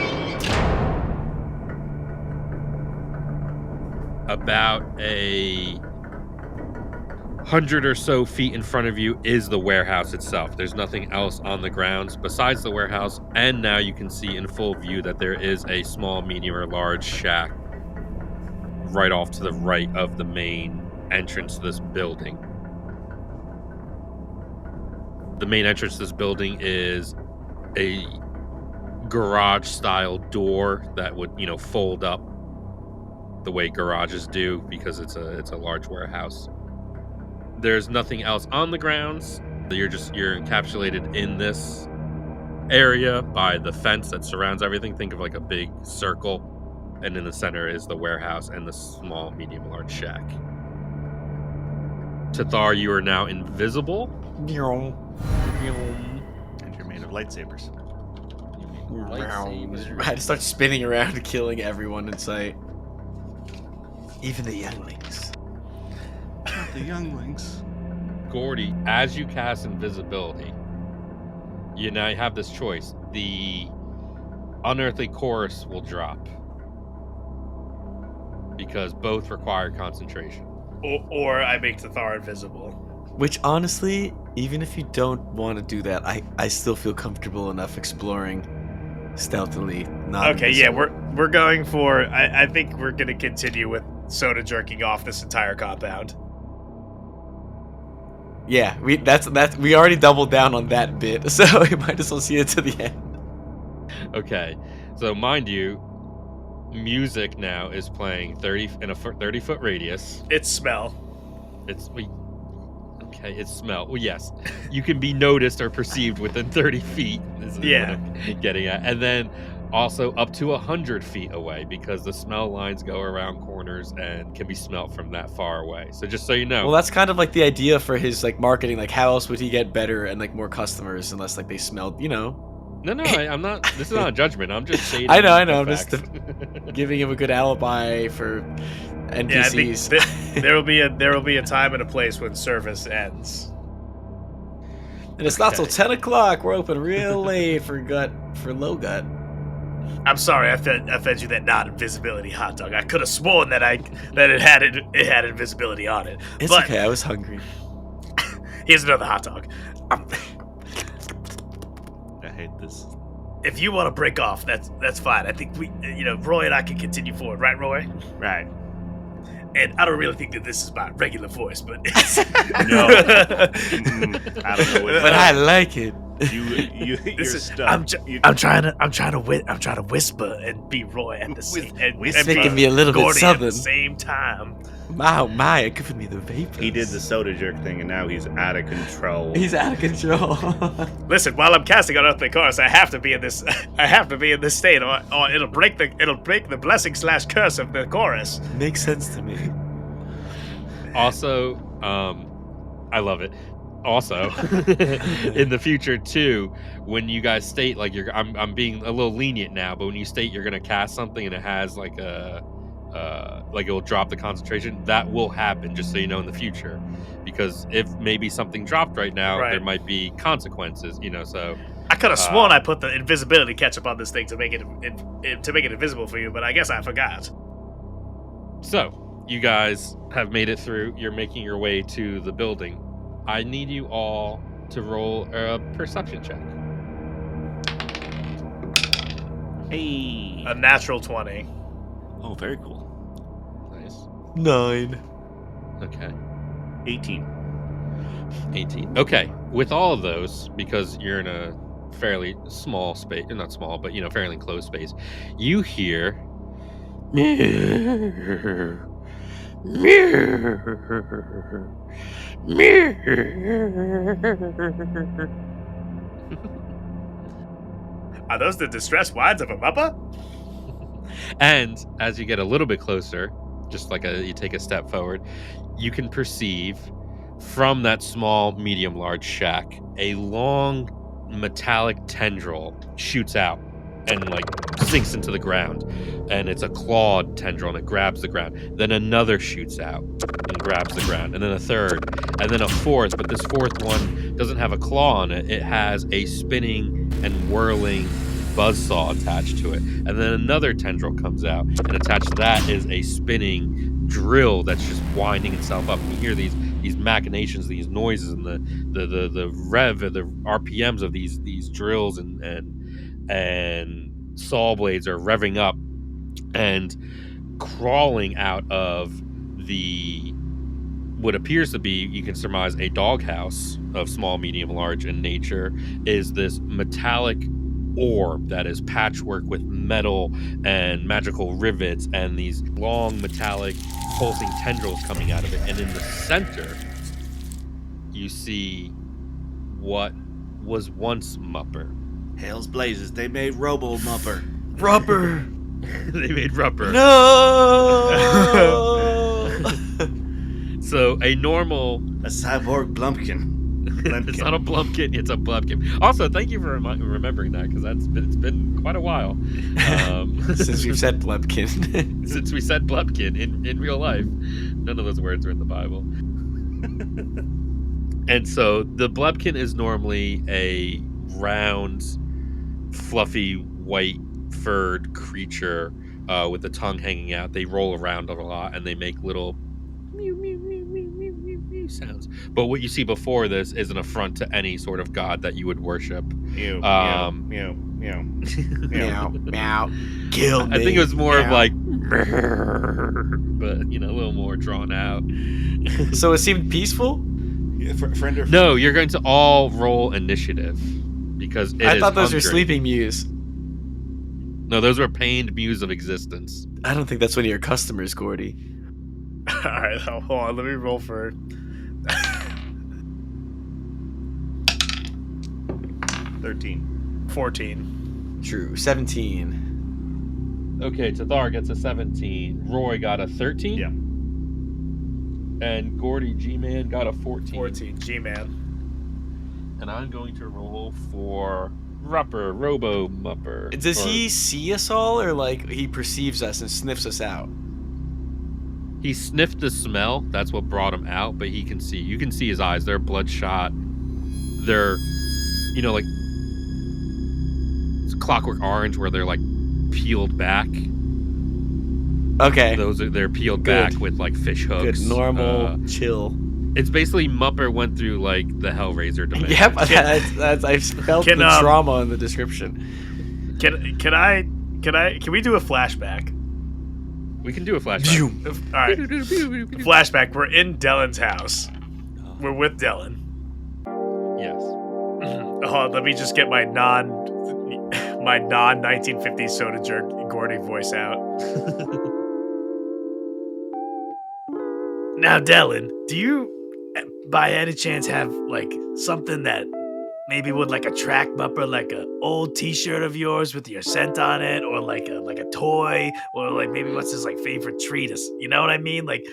Speaker 1: About 100 or so feet in front of you is the warehouse itself. There's nothing else on the grounds besides the warehouse, and now you can see in full view that there is a small, medium, or large shack right off to the right of the main entrance to this building. The main entrance to this building is a garage-style door that would, fold up the way garages do because it's a large warehouse. There's nothing else on the grounds. You're encapsulated in this area by the fence that surrounds everything. Think of like a big circle, and in the center is the warehouse and the small, medium, large shack. Tethar, you are now invisible.
Speaker 2: And you're made of lightsabers.
Speaker 3: I just start spinning around, killing everyone in sight. Even the younglings.
Speaker 2: The younglings.
Speaker 1: Gordy, as you cast invisibility, you now have this choice. The unearthly chorus will drop because both require concentration.
Speaker 4: Or I make Tethar invisible.
Speaker 3: Which honestly, even if you don't want to do that, I still feel comfortable enough exploring stealthily.
Speaker 4: Yeah, we're going for. I think we're gonna continue with Soda jerking off this entire compound.
Speaker 3: Yeah, we already doubled down on that bit, so we might as well see it to the end.
Speaker 1: Okay, so mind you, music now is playing 30-foot radius.
Speaker 4: It's smell.
Speaker 1: It's smell. Well, yes, you can be noticed or perceived within 30 feet. Is what I'm getting at. And then Also up to 100 feet away, because the smell lines go around corners and can be smelt from that far away. So just so you know.
Speaker 3: Well, that's kind of like the idea for his like marketing. Like, how else would he get better and like more customers unless like they smelled,
Speaker 1: No, I'm not. This is not a judgment. I'm just stating.
Speaker 3: I know. I'm
Speaker 1: facts.
Speaker 3: just giving him a good alibi for NPCs.
Speaker 4: Yeah, I think there will be a time and a place when service ends.
Speaker 3: And it's not till 10 o'clock. We're open real late for low gut.
Speaker 4: I'm sorry, I fed you that non-invisibility hot dog. I could have sworn that it had invisibility on it.
Speaker 3: It's okay. I was hungry.
Speaker 4: Here's another hot dog.
Speaker 2: I hate this.
Speaker 4: If you want to break off, that's fine. I think Roy and I can continue forward, right, Roy?
Speaker 2: Right.
Speaker 4: And I don't really think that this is my regular voice, but it's...
Speaker 2: No. I don't know what
Speaker 3: But I like it.
Speaker 2: You're stuck.
Speaker 4: I'm trying to whisper and be Roy at the same and
Speaker 3: Making me a little bit
Speaker 4: Gordy
Speaker 3: southern.
Speaker 4: at the same time.
Speaker 3: My, you're giving me the vapors.
Speaker 2: He did the soda jerk thing, and now he's out of control.
Speaker 3: He's out of control.
Speaker 4: Listen, while I'm casting on Earthly Chorus, I have to be in this. I have to be in this state, or it'll break the blessing / curse of the chorus.
Speaker 3: Makes sense to me.
Speaker 1: Also, I love it. Also, in the future too, when you guys state like I'm being a little lenient now, but when you state you're gonna cast something and it has like like it'll drop the concentration, that will happen, just so you know, in the future, because if maybe something dropped right now, there might be consequences, so
Speaker 4: I could have sworn I put the invisibility ketchup on this thing to make it invisible for you, but I guess I forgot.
Speaker 1: So you guys have made it through. You're making your way to the building. I need you all to roll a perception check.
Speaker 2: Hey.
Speaker 4: A natural 20.
Speaker 2: Oh, very cool.
Speaker 1: Nice.
Speaker 3: 9.
Speaker 1: Okay.
Speaker 2: 18.
Speaker 1: Okay. With all of those, because you're in a fairly small space, not small, but fairly enclosed space, you hear
Speaker 4: Are those the distressed whines of a Mupper?
Speaker 1: And as you get a little bit closer, just like you take a step forward, you can perceive from that small, medium, large shack, a long metallic tendril shoots out and like sinks into the ground, and it's a clawed tendril and it grabs the ground. Then another shoots out and grabs the ground, and then a third, and then a fourth, but this fourth one doesn't have a claw on it. It has a spinning and whirling buzzsaw attached to it. And then another tendril comes out, and attached to that is a spinning drill that's just winding itself up. And you hear these machinations, these noises, and the rev, the RPMs of these drills and saw blades are revving up, and crawling out of what appears to be, you can surmise, a doghouse of small, medium, large in nature, is this metallic orb that is patchwork with metal and magical rivets and these long metallic pulsing tendrils coming out of it. And in the center, you see what was once Mupper.
Speaker 2: Hell's blazes, they made Robo Mupper.
Speaker 3: Rubber.
Speaker 1: They made Rubber.
Speaker 3: No.
Speaker 1: So a
Speaker 2: cyborg Blumpkin.
Speaker 1: It's not a Blumpkin, it's a Blumpkin. Also, thank you for remembering that, because it's been quite a while
Speaker 3: since we've said Blumpkin.
Speaker 1: Since we said Blumpkin in real life. None of those words are in the Bible. And so the Blumpkin is normally a round, fluffy, white furred creature with the tongue hanging out. They roll around a lot and they make little mew mew mew mew mew mew mew sounds. But what you see before this is an affront to any sort of god that you would worship.
Speaker 2: Mew, meow, meow, meow,
Speaker 3: meow, meow. Kill me.
Speaker 1: I think it was more
Speaker 3: meow.
Speaker 1: of like, but a little more drawn out.
Speaker 3: So it seemed peaceful?
Speaker 2: Yeah, friend or
Speaker 1: No, you're going to all roll initiative, because
Speaker 3: I thought those
Speaker 1: hungry.
Speaker 3: were sleeping mews.
Speaker 1: No, those were pained mews of existence.
Speaker 3: I don't think that's one of your customers, Gordy.
Speaker 4: Alright, hold on, let me roll for
Speaker 2: 13.
Speaker 4: 14.
Speaker 3: True. 17.
Speaker 1: Okay, Tethar gets a 17. Roy got a 13.
Speaker 2: Yeah.
Speaker 1: And Gordy G-Man got a 14.
Speaker 4: 14, G-Man.
Speaker 1: And I'm going to roll for Robo Mupper.
Speaker 3: Does he see us all, or like he perceives us and sniffs us out?
Speaker 1: He sniffed the smell. That's what brought him out, but he can see. You can see his eyes. They're bloodshot. They're, like it's Clockwork Orange, where they're like peeled back.
Speaker 3: Okay.
Speaker 1: They're peeled back with like fish hooks.
Speaker 3: Good, normal, chill.
Speaker 1: It's basically Mupper went through like the Hellraiser dimension.
Speaker 3: Yep, I felt the trauma in the description.
Speaker 4: Can we do a flashback?
Speaker 1: We can do a flashback.
Speaker 4: All right. Flashback. We're in Dellen's house. We're with Dellen.
Speaker 1: Yes.
Speaker 4: Oh, let me just get my non 1950s soda jerk Gordy voice out. Now, Dellen, do you by any chance have like something that maybe would like attract Mupper, like a old T-shirt of yours with your scent on it, or like a toy, or like maybe what's his like favorite treat? You know what I mean? Like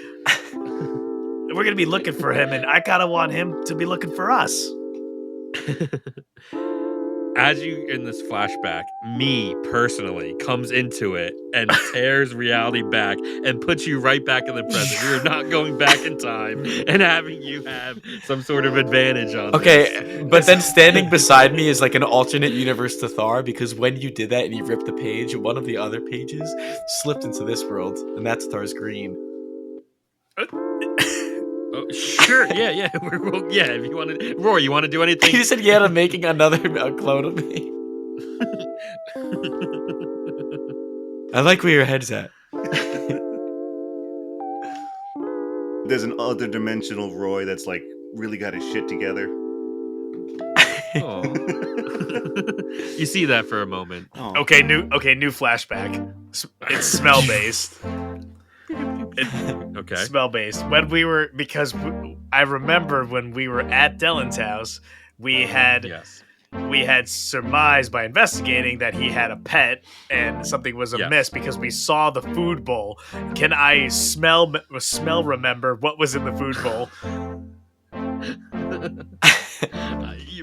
Speaker 4: we're gonna be looking for him, and I kind of want him to be looking for us.
Speaker 1: As you in this flashback, me personally comes into it and tears reality back and puts you right back in the present. We are not going back in time and having you have some sort of advantage on this.
Speaker 3: But then standing beside me is like an alternate universe Tethar, because when you did that and you ripped the page, one of the other pages slipped into this world, and that's Thethar's green.
Speaker 1: Oh, sure, yeah. If you want to, Roy, you want to do anything?
Speaker 3: He said, "Yeah, I'm making another clone of me." I like where your head's at.
Speaker 2: There's an other dimensional Roy that's like really got his shit together.
Speaker 1: Oh. You see that for a moment.
Speaker 2: Oh.
Speaker 4: Okay, new flashback. It's smell based.
Speaker 1: Okay.
Speaker 4: Smell based. Because I remember when we were at Dellen's house, we had surmised by investigating that he had a pet and something was amiss because we saw the food bowl. Can I smell remember what was in the food bowl?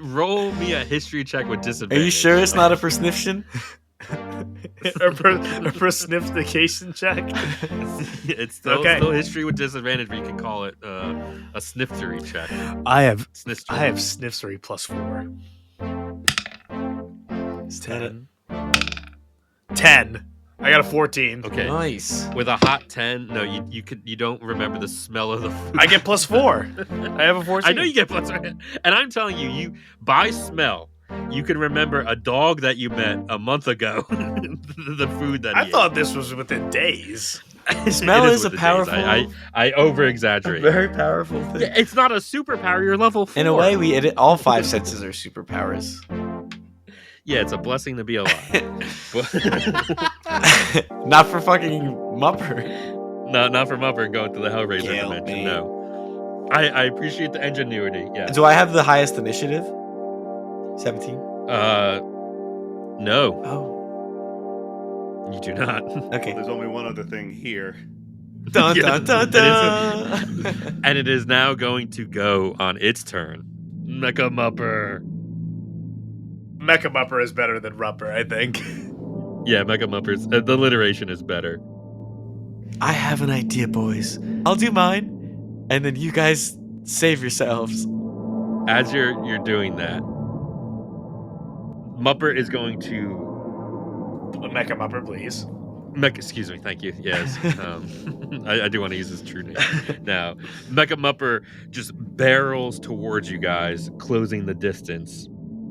Speaker 1: Roll me a history check with disadvantage.
Speaker 3: Are you sure it's not a persnification?
Speaker 4: a persnification check?
Speaker 1: It's still history with disadvantage, but you can call it a sniftery check.
Speaker 4: I have sniftery +4. It's 10. 10. I got a 14.
Speaker 1: Okay.
Speaker 3: Nice.
Speaker 1: With a hot 10, no, you don't remember the smell of the food.
Speaker 4: I get +4. I have a 14.
Speaker 1: I know you get +4. And I'm telling you by smell, you can remember a dog that you met a month ago. The food that
Speaker 4: I thought this was within days.
Speaker 3: Smell is a powerful.
Speaker 1: I over exaggerate.
Speaker 3: Very powerful thing.
Speaker 1: Yeah, it's not a superpower. You're level 4.
Speaker 3: In a way, we edit all 5 senses are superpowers.
Speaker 1: Yeah, it's a blessing to be alive.
Speaker 3: Not for fucking Mupper.
Speaker 1: No, not for Mupper going to the Hellraiser dimension. No. I appreciate the ingenuity. Yeah.
Speaker 3: Do I have the highest initiative? 17.
Speaker 1: No.
Speaker 3: Oh.
Speaker 1: You do not.
Speaker 3: Okay.
Speaker 2: There's only one other thing here.
Speaker 3: Dun, dun, dun, dun.
Speaker 1: And it is now going to go on its turn. Mecha Mupper.
Speaker 4: Mecha Mupper is better than Rupper, I think.
Speaker 1: Yeah, Mecha Mupper's the alliteration is better.
Speaker 3: I have an idea, boys. I'll do mine, and then you guys save yourselves.
Speaker 1: As you're doing that, Mupper is going to
Speaker 4: Mecha Mupper, please.
Speaker 1: Excuse me, thank you. Yes, I do want to use his true name now. Mecha Mupper just barrels towards you guys, closing the distance.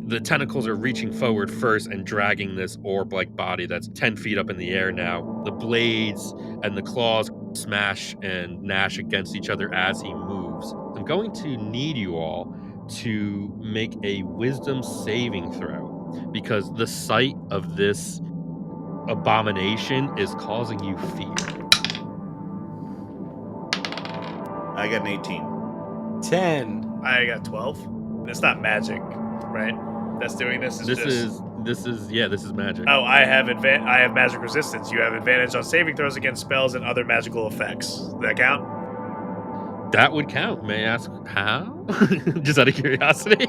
Speaker 1: The tentacles are reaching forward first and dragging this orb-like body that's 10 feet up in the air now. The blades and the claws smash and gnash against each other as he moves. I'm going to need you all to make a wisdom saving throw, because the sight of this abomination is causing you fear.
Speaker 2: I got an 18.
Speaker 3: 10.
Speaker 4: I got 12. It's not magic, right? That's doing this.
Speaker 1: This is this is magic.
Speaker 4: Oh, I have magic resistance. You have advantage on saving throws against spells and other magical effects. Does that count?
Speaker 1: That would count. May I ask how? Just out of curiosity.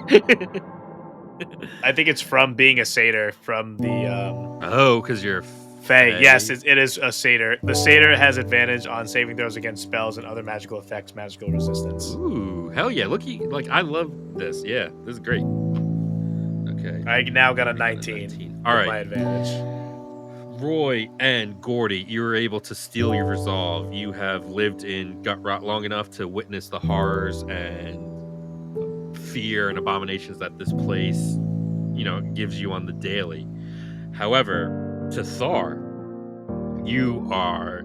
Speaker 4: I think it's from being a satyr from the.
Speaker 1: Oh, because you're.
Speaker 4: Fae. Yes, it is a satyr. The satyr has advantage on saving throws against spells and other magical effects, magical resistance.
Speaker 1: Ooh, hell yeah! I love this. Yeah, this is great. Okay.
Speaker 4: I now got a 19.
Speaker 1: All right.
Speaker 4: My advantage.
Speaker 1: Roy and Gordy, you were able to steal your resolve. You have lived in gut rot long enough to witness the horrors and fear and abominations that this place, gives you on the daily. However, Tethar, you are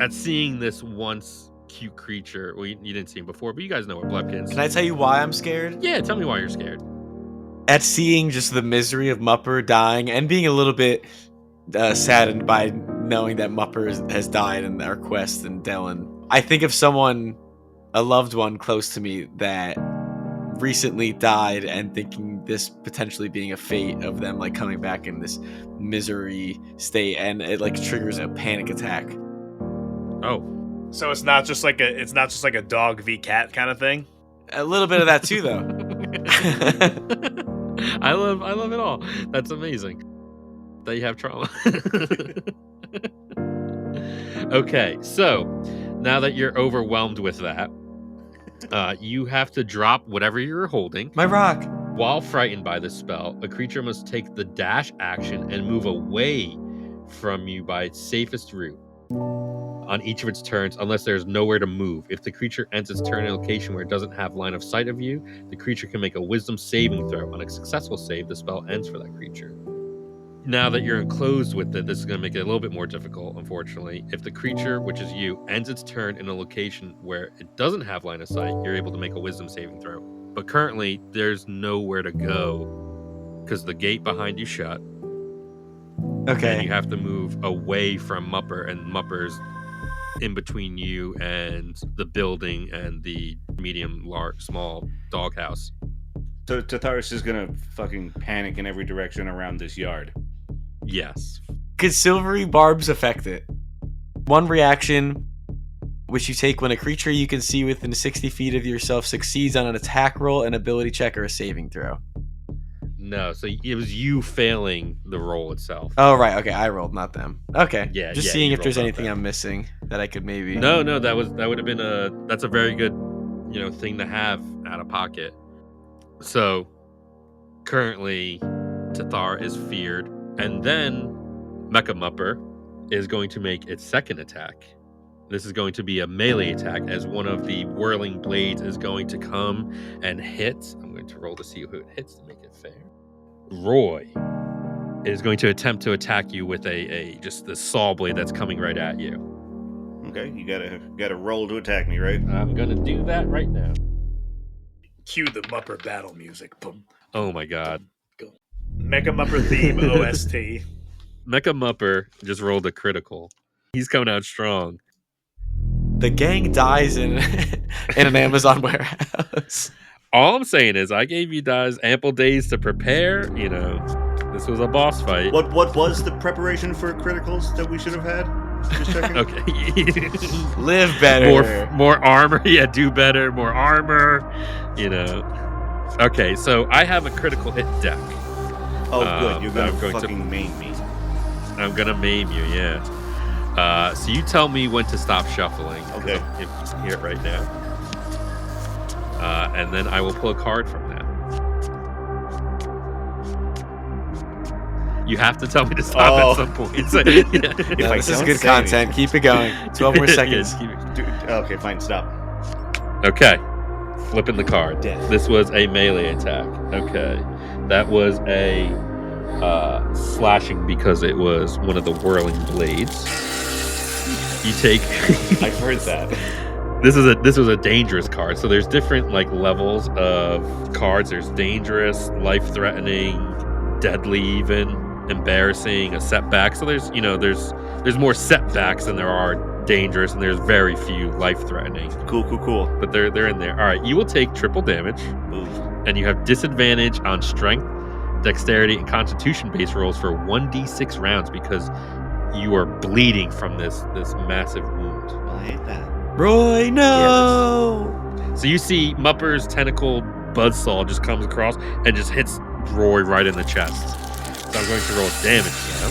Speaker 1: at seeing this once cute creature. Well, you didn't see him before, but you guys know what Blepkins.
Speaker 3: Can I tell you why I'm scared?
Speaker 1: Yeah, tell me why you're scared.
Speaker 3: At seeing just the misery of Mupper dying and being a little bit saddened by knowing that Mupper has died in our quest in Dellen, I think of someone, a loved one close to me that recently died, and thinking this potentially being a fate of them coming back in this misery state, and it triggers a panic attack.
Speaker 1: Oh,
Speaker 4: so it's not just like a dog v cat kind of thing.
Speaker 3: A little bit of that too, though.
Speaker 1: I love it all. That's amazing that you have trauma. Okay, so now that you're overwhelmed with that, you have to drop whatever you're holding.
Speaker 3: My rock.
Speaker 1: While frightened by this spell, a creature must take the dash action and move away from you by its safest route on each of its turns, unless there's nowhere to move. If the creature ends its turn in a location where it doesn't have line of sight of you, the creature can make a wisdom saving throw. On a successful save, the spell ends for that creature. Now that you're enclosed with it, this is going to make it a little bit more difficult, unfortunately. If the creature, which is you, ends its turn in a location where it doesn't have line of sight, you're able to make a wisdom saving throw. But currently, there's nowhere to go because the gate behind you shut.
Speaker 3: Okay.
Speaker 1: And you have to move away from Mupper, and Mupper's in between you and the building and the small doghouse.
Speaker 2: So Tethar is just gonna fucking panic in every direction around this yard.
Speaker 1: Yes.
Speaker 3: Could silvery barbs affect it? One reaction, which you take when a creature you can see within 60 feet of yourself succeeds on an attack roll, an ability check, or a saving throw.
Speaker 1: No, so it was you failing the roll itself.
Speaker 3: Oh, right. Okay, I rolled, not them. Okay.
Speaker 1: Yeah.
Speaker 3: Just seeing if there's anything I'm missing that I could maybe.
Speaker 1: No, that would have been that's a very good, thing to have out of pocket. So currently, Tethar is feared, and then Mecha Mupper is going to make its second attack. This is going to be a melee attack, as one of the whirling blades is going to come and hit. I'm going to roll to see who it hits to make it fair. Roy is going to attempt to attack you with just the saw blade that's coming right at you.
Speaker 2: Okay, you gotta roll to attack me, right?
Speaker 1: I'm gonna do that right now.
Speaker 4: Cue the Mupper battle music. Boom.
Speaker 1: Oh my god.
Speaker 4: Go. Mecha Mupper theme OST.
Speaker 1: Mecha Mupper just rolled a critical. He's coming out strong.
Speaker 3: The gang dies in an Amazon warehouse.
Speaker 1: All I'm saying is I gave you guys ample days to prepare. This was a boss fight.
Speaker 2: What was the preparation for criticals that we should have had? Just checking.
Speaker 1: Okay.
Speaker 3: Live better.
Speaker 1: More armor. Yeah, do better. More armor. Okay, so I have a critical hit deck.
Speaker 2: Oh, good. You're going to maim me.
Speaker 1: I'm going to maim you, yeah. So you tell me when to stop shuffling.
Speaker 2: Okay.
Speaker 1: If you can hear it right now. And then I will pull a card from that. You have to tell me to stop at some point. So,
Speaker 3: this is good content. Keep it going. 12 more seconds.
Speaker 2: Okay, fine. Stop.
Speaker 1: Okay. Flipping the card.
Speaker 2: Death.
Speaker 1: This was a melee attack. Okay. That was a slashing because it was one of the whirling blades. You take...
Speaker 2: I've heard that.
Speaker 1: This was a dangerous card. So there's different levels of cards. There's dangerous, life-threatening, deadly even, embarrassing, a setback. So there's more setbacks than there are dangerous, and there's very few life-threatening.
Speaker 2: Cool.
Speaker 1: But they're in there. All right, you will take triple damage,
Speaker 2: Ooh.
Speaker 1: and you have disadvantage on strength, dexterity and constitution base rolls for 1d6 rounds because you are bleeding from this massive wound.
Speaker 2: I hate that.
Speaker 3: Roy, no!
Speaker 1: So you see Mupper's tentacled buzzsaw just comes across and just hits Roy right in the chest. So I'm going to roll damage now.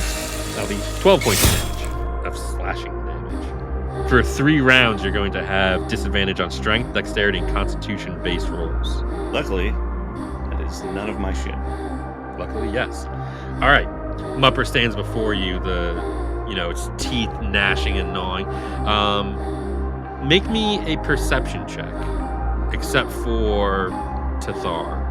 Speaker 1: That'll be 12 points of damage of slashing damage. For 3 rounds, you're going to have disadvantage on strength, dexterity, and constitution base rolls.
Speaker 2: Luckily, that is none of my shit.
Speaker 1: Luckily, yes. All right. Mupper stands before you, its teeth gnashing and gnawing. Make me a perception check, except for Tethar.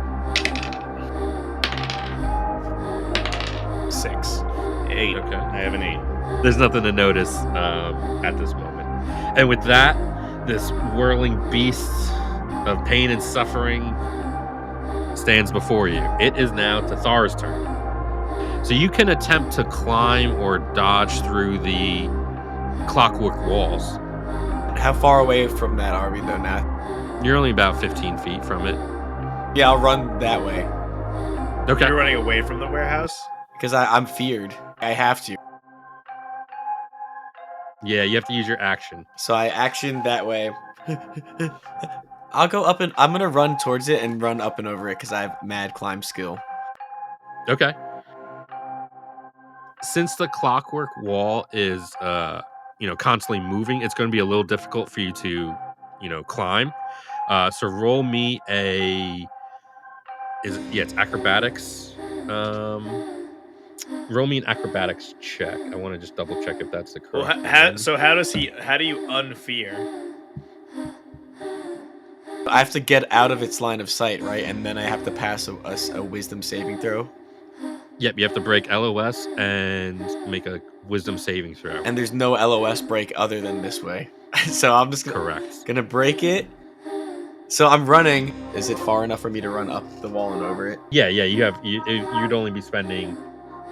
Speaker 4: 6.
Speaker 2: 8.
Speaker 1: Okay.
Speaker 2: I have an 8.
Speaker 1: There's nothing to notice at this moment. And with that, this whirling beast of pain and suffering stands before you. It is now Tethar's turn. So you can attempt to climb or dodge through the clockwork walls.
Speaker 3: How far away from that are we, though, now?
Speaker 1: You're only about 15 feet from it.
Speaker 3: Yeah, I'll run that way.
Speaker 1: Okay.
Speaker 4: You're running away from the warehouse?
Speaker 3: Because I'm feared. I have to.
Speaker 1: Yeah, you have to use your action.
Speaker 3: So I action that way. I'll go up and I'm going to run towards it and run up and over it because I have mad climb skill.
Speaker 1: Okay. Since the clockwork wall is, constantly moving, it's going to be a little difficult for you to, climb. So roll me it's acrobatics. Roll me an acrobatics check. I want to just double check if that's the correct.
Speaker 4: Well, how do you unfear?
Speaker 3: I have to get out of its line of sight, right? And then I have to pass a wisdom saving throw.
Speaker 1: Yep, you have to break LOS and make a wisdom saving throw.
Speaker 3: And there's no LOS break other than this way. So I'm just gonna break it. So I'm running. Is it far enough for me to run up the wall and over it?
Speaker 1: Yeah, you'd only be spending,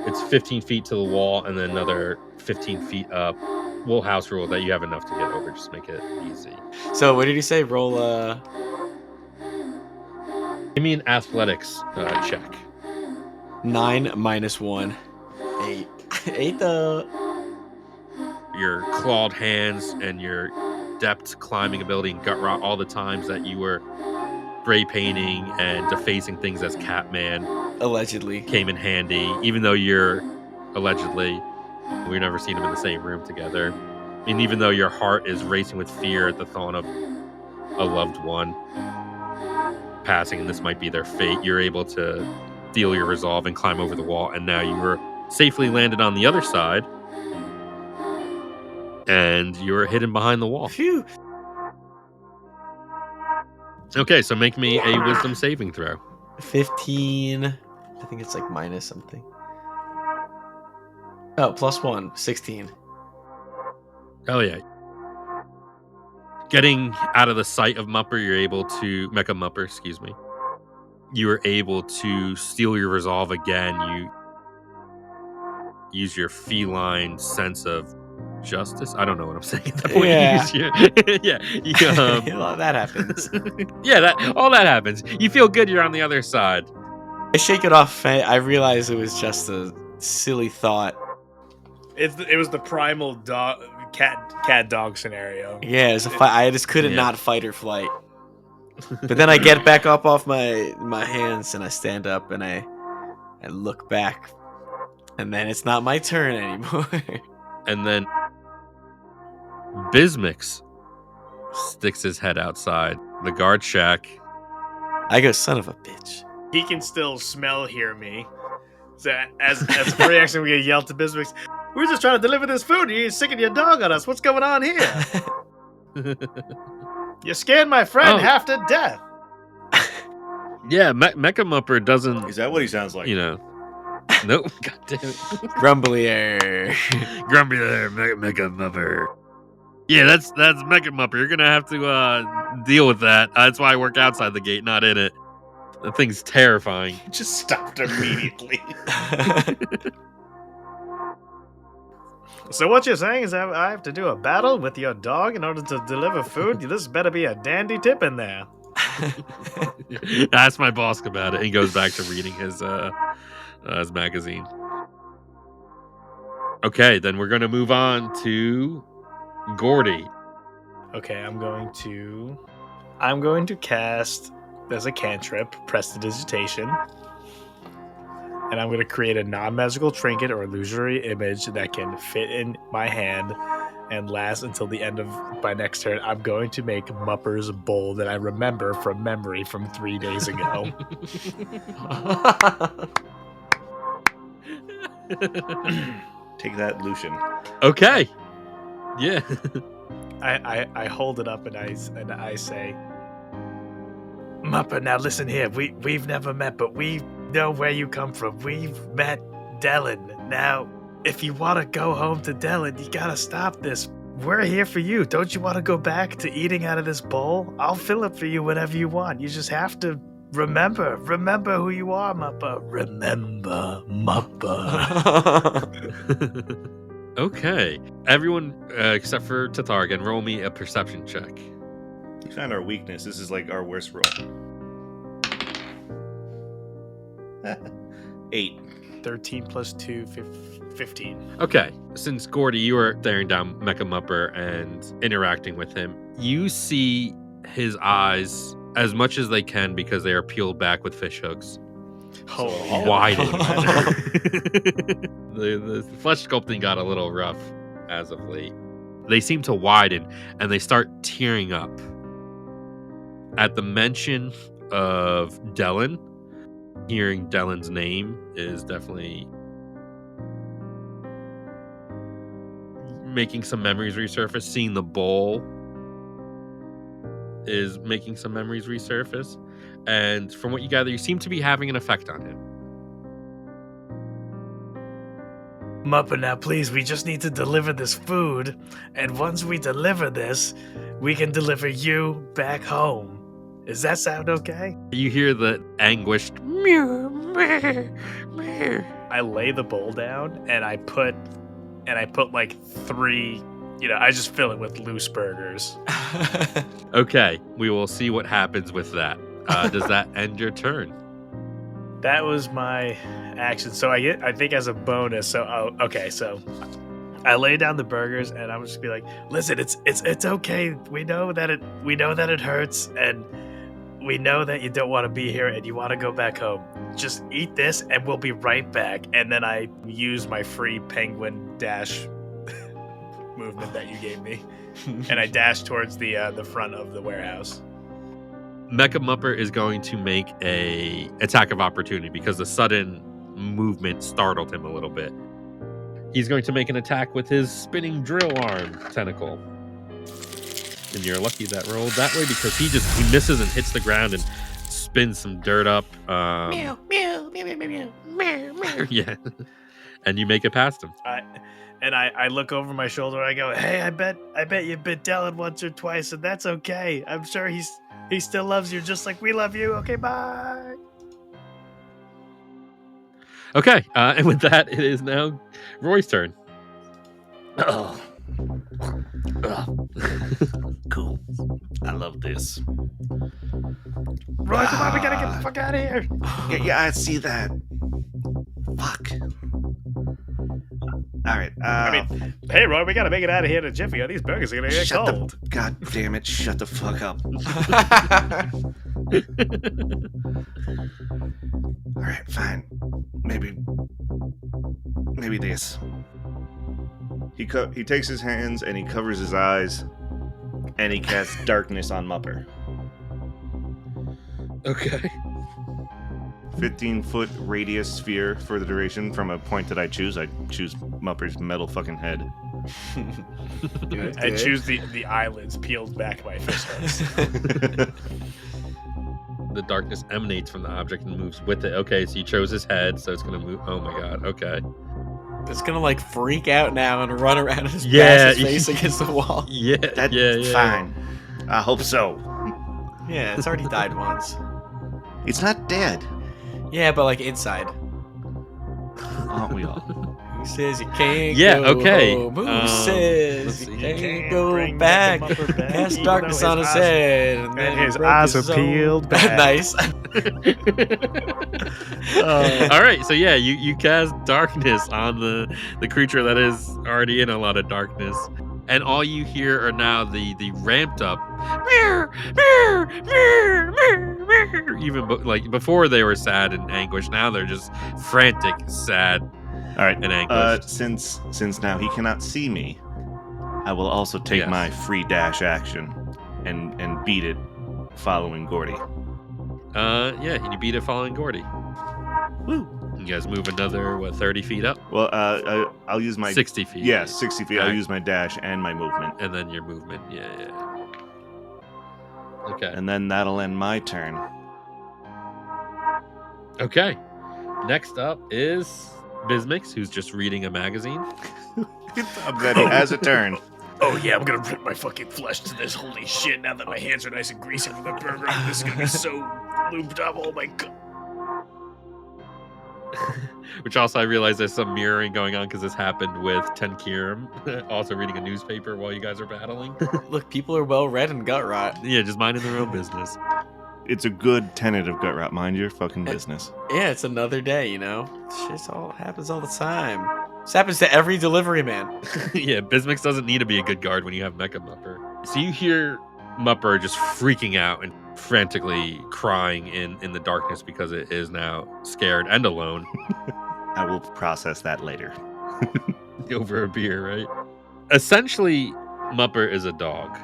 Speaker 1: it's 15 feet to the wall and then another 15 feet up. We'll house rule that you have enough to get over. Just make it easy.
Speaker 3: So what did he say? Roll
Speaker 1: Give me an athletics check.
Speaker 3: 9 minus 1. 8. 8 though.
Speaker 1: Your clawed hands and your depth climbing ability and gut rot, all the times that you were spray painting and defacing things as Catman
Speaker 3: Allegedly
Speaker 1: came in handy, even though you're allegedly, we've never seen them in the same room together. And even though your heart is racing with fear at the thought of a loved one passing and this might be their fate, you're able to steel your resolve and climb over the wall, and now you were safely landed on the other side and you were hidden behind the wall.
Speaker 3: Phew.
Speaker 1: Okay, so make me a wisdom saving throw.
Speaker 3: 15. I think it's like minus something. Oh, plus 1. 16.
Speaker 1: Oh yeah. Getting out of the sight of Mupper, you're able to Mecha Mupper, excuse me. You were able to steel your resolve again. You use your feline sense of justice. I don't know what I'm saying at that point.
Speaker 3: Yeah.
Speaker 1: Well,
Speaker 3: that happens.
Speaker 1: Yeah, all that happens. You feel good. You're on the other side.
Speaker 3: I shake it off. I realize it was just a silly thought.
Speaker 4: It was the primal dog cat dog scenario.
Speaker 3: Yeah, it was a fight. I just couldn't not fight or flight. But then I get back up off my hands and I stand up and I look back, and then it's not my turn anymore.
Speaker 1: And then Bismix sticks his head outside the guard shack.
Speaker 3: I go, son of a bitch.
Speaker 4: He can still hear me. So as a reaction, we get yelled to Bismix. We're just trying to deliver this food. You're sicking your dog on us. What's going on here? You scared my friend half to death.
Speaker 1: Yeah, Mecha Mupper doesn't.
Speaker 2: Is that what he sounds like?
Speaker 1: Nope. God damn it.
Speaker 3: Grumblier.
Speaker 1: Grumblier, Mecha Mupper. Yeah, that's Mecha Mupper. You're gonna have to deal with that. That's why I work outside the gate, not in it. That thing's terrifying.
Speaker 2: Just stopped immediately.
Speaker 4: So what you're saying is I have to do a battle with your dog in order to deliver food? This better be a dandy tip in there.
Speaker 1: Ask my boss about it. He goes back to reading his His magazine. Okay, then we're going to move on to Gordy.
Speaker 4: Okay, I'm going to cast as a cantrip, prestidigitation. And I'm going to create a non-magical trinket or illusory image that can fit in my hand and last until the end of my next turn. I'm going to make Mupper's bowl that I remember from memory from 3 days ago.
Speaker 2: Take that, Lucian.
Speaker 1: Okay. Yeah.
Speaker 4: I hold it up and I say, Mupper, now listen here. We've never met, but we know where you come from. We've met Dylan. Now, if you want to go home to Dylan, you gotta stop this. We're here for you. Don't you want to go back to eating out of this bowl? I'll fill it for you whenever you want. You just have to remember who you are, Mupper. Remember, Mupper.
Speaker 1: Okay. Everyone except for Tethar again, roll me a perception check.
Speaker 2: We found our weakness. This is like our worst roll. 8.
Speaker 4: 13 plus 2, 15.
Speaker 1: Okay. Since Gordy, you are staring down Mecha Mupper and interacting with him, you see his eyes as much as they can because they are peeled back with fish hooks. Widen. the flesh sculpting got a little rough as of late. They seem to widen and they start tearing up. At the mention of Dylan, hearing Dylan's name is definitely making some memories resurface. Seeing the bowl is making some memories resurface. And from what you gather, you seem to be having an effect on him.
Speaker 4: Mupper, now please, we just need to deliver this food. And once we deliver this, we can deliver you back home. Does that sound okay?
Speaker 1: You hear the anguished meow, meow, meow.
Speaker 4: I lay the bowl down and I put like 3, I just fill it with loose burgers.
Speaker 1: Okay, we will see what happens with that. Does that end your turn?
Speaker 4: That was my action. So I think as a bonus. So so I lay down the burgers and I'm just be like, listen, it's okay. We know that it hurts and we know that you don't want to be here and you want to go back home. Just eat this and we'll be right back. And then I use my free penguin dash movement that you gave me, and I dash towards the front of the warehouse.
Speaker 1: Mecha Mupper is going to make a attack of opportunity because the sudden movement startled him a little bit. He's going to make an attack with his spinning drill arm tentacle. And you're lucky that rolled that way because he misses and hits the ground and spins some dirt up.
Speaker 5: Meow, meow, meow, meow, meow, meow, meow.
Speaker 1: Yeah. And you make it past him.
Speaker 4: I look over my shoulder and I go, hey, I bet you bit Dylan once or twice and that's okay. I'm sure he still loves you just like we love you. Okay, bye.
Speaker 1: Okay, and with that, it is now Roy's turn.
Speaker 2: Oh. Cool. I love this.
Speaker 4: Roy, come on, we gotta get the fuck out of here.
Speaker 2: Yeah, I see that. Fuck. All right.
Speaker 4: Hey, Roy, we gotta make it out of here to Jiffy, or these burgers are gonna get cold.
Speaker 2: God damn it! Shut the fuck up. All right, fine. Maybe this. He takes his hands and he covers his eyes, and he casts darkness on Mupper.
Speaker 1: Okay.
Speaker 2: 15-foot radius sphere for the duration from a point that I choose. I choose Mupper's metal fucking head.
Speaker 4: I choose the eyelids peeled back by fish hooks.
Speaker 1: The darkness emanates from the object and moves with it. Okay, so you chose his head, so it's going to move. Oh my god, okay.
Speaker 3: It's going to like freak out now and run around his face against the wall.
Speaker 1: Yeah,
Speaker 2: That's fine. I hope so.
Speaker 3: Yeah, it's already died once.
Speaker 2: It's not dead.
Speaker 3: Yeah, but like inside.
Speaker 2: Aren't we all?
Speaker 3: says you can't
Speaker 1: Yeah,
Speaker 3: go
Speaker 1: okay.
Speaker 3: home. Who
Speaker 1: Let's
Speaker 3: says
Speaker 1: see.
Speaker 3: you
Speaker 4: You
Speaker 3: can't go
Speaker 4: bring
Speaker 3: back?
Speaker 4: the Mupper back,
Speaker 3: Cast
Speaker 4: even
Speaker 3: darkness
Speaker 4: though
Speaker 3: on his
Speaker 4: eyes-
Speaker 3: head, and then
Speaker 4: his
Speaker 3: broke
Speaker 4: eyes
Speaker 3: his
Speaker 4: are peeled
Speaker 3: own-
Speaker 4: back.
Speaker 3: Nice.
Speaker 1: All right, so yeah, you cast darkness on the creature that is already in a lot of darkness, and all you hear are now the ramped up meow, meow, meow, meow, meow. Even like before they were sad and anguished, now they're just frantic, sad,
Speaker 2: All right.
Speaker 1: and anguished.
Speaker 2: Since now he cannot see me, I will also take
Speaker 1: Yes.
Speaker 2: my free dash action and beat it following Gordy.
Speaker 1: Yeah, you beat it following Gordy.
Speaker 2: Woo.
Speaker 1: You guys move another 30 feet up,
Speaker 2: Well, I'll use my
Speaker 1: 60 feet.
Speaker 2: Yeah, 60 feet. I'll
Speaker 1: Alright.
Speaker 2: use my dash and my movement,
Speaker 1: And then your movement. Yeah. Okay.
Speaker 2: and then that'll end my turn.
Speaker 1: Okay. Next up is Bismix, who's just reading a magazine.
Speaker 2: I'm ready as a turn.
Speaker 4: Oh yeah, I'm gonna rip my fucking flesh to this. Holy shit! Now that my hands are nice and greasy from the burger, this is gonna be so lubed up. Oh my god.
Speaker 1: Which also I realize there's some mirroring going on because this happened with Tenkirim, also reading a newspaper while you guys are battling.
Speaker 3: Look, people are well read and gut rot.
Speaker 1: Yeah, just minding their own business.
Speaker 2: It's a good tenet of gut rot. Mind your fucking business.
Speaker 3: Yeah, it's another day, you know. Shit all happens all the time. This happens to every delivery man.
Speaker 1: Yeah, Bismix doesn't need to be a good guard when you have Mecha Mupper. So you hear Mupper just freaking out and frantically crying in the darkness because it is now scared and alone.
Speaker 2: I will process that later.
Speaker 1: Over a beer, right? Essentially, Mupper is a dog.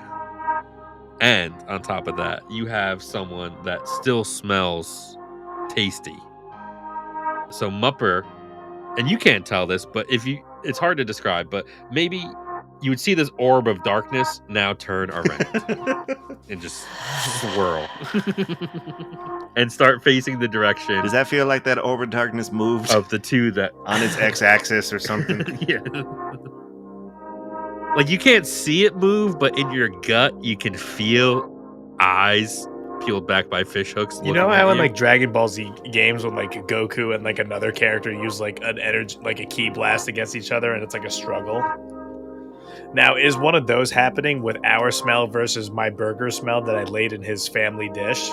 Speaker 1: And on top of that, you have someone that still smells tasty. So Mupper, and you can't tell this, but it's hard to describe, but maybe you would see this orb of darkness now turn around and just swirl and start facing the direction
Speaker 2: Does that feel like that orb of darkness moved
Speaker 1: of the two that
Speaker 2: on its x-axis or something?
Speaker 1: yeah. Like you can't see it move, but in your gut you can feel eyes peeled back by fish hooks.
Speaker 4: You know
Speaker 1: looking
Speaker 4: how
Speaker 1: at
Speaker 4: in
Speaker 1: you?
Speaker 4: like Dragon Ball Z games when like Goku and like another character use like an energy, like a ki blast against each other, and it's like a struggle. Now, is one of those happening with our smell versus my burger smell that I laid in his family dish?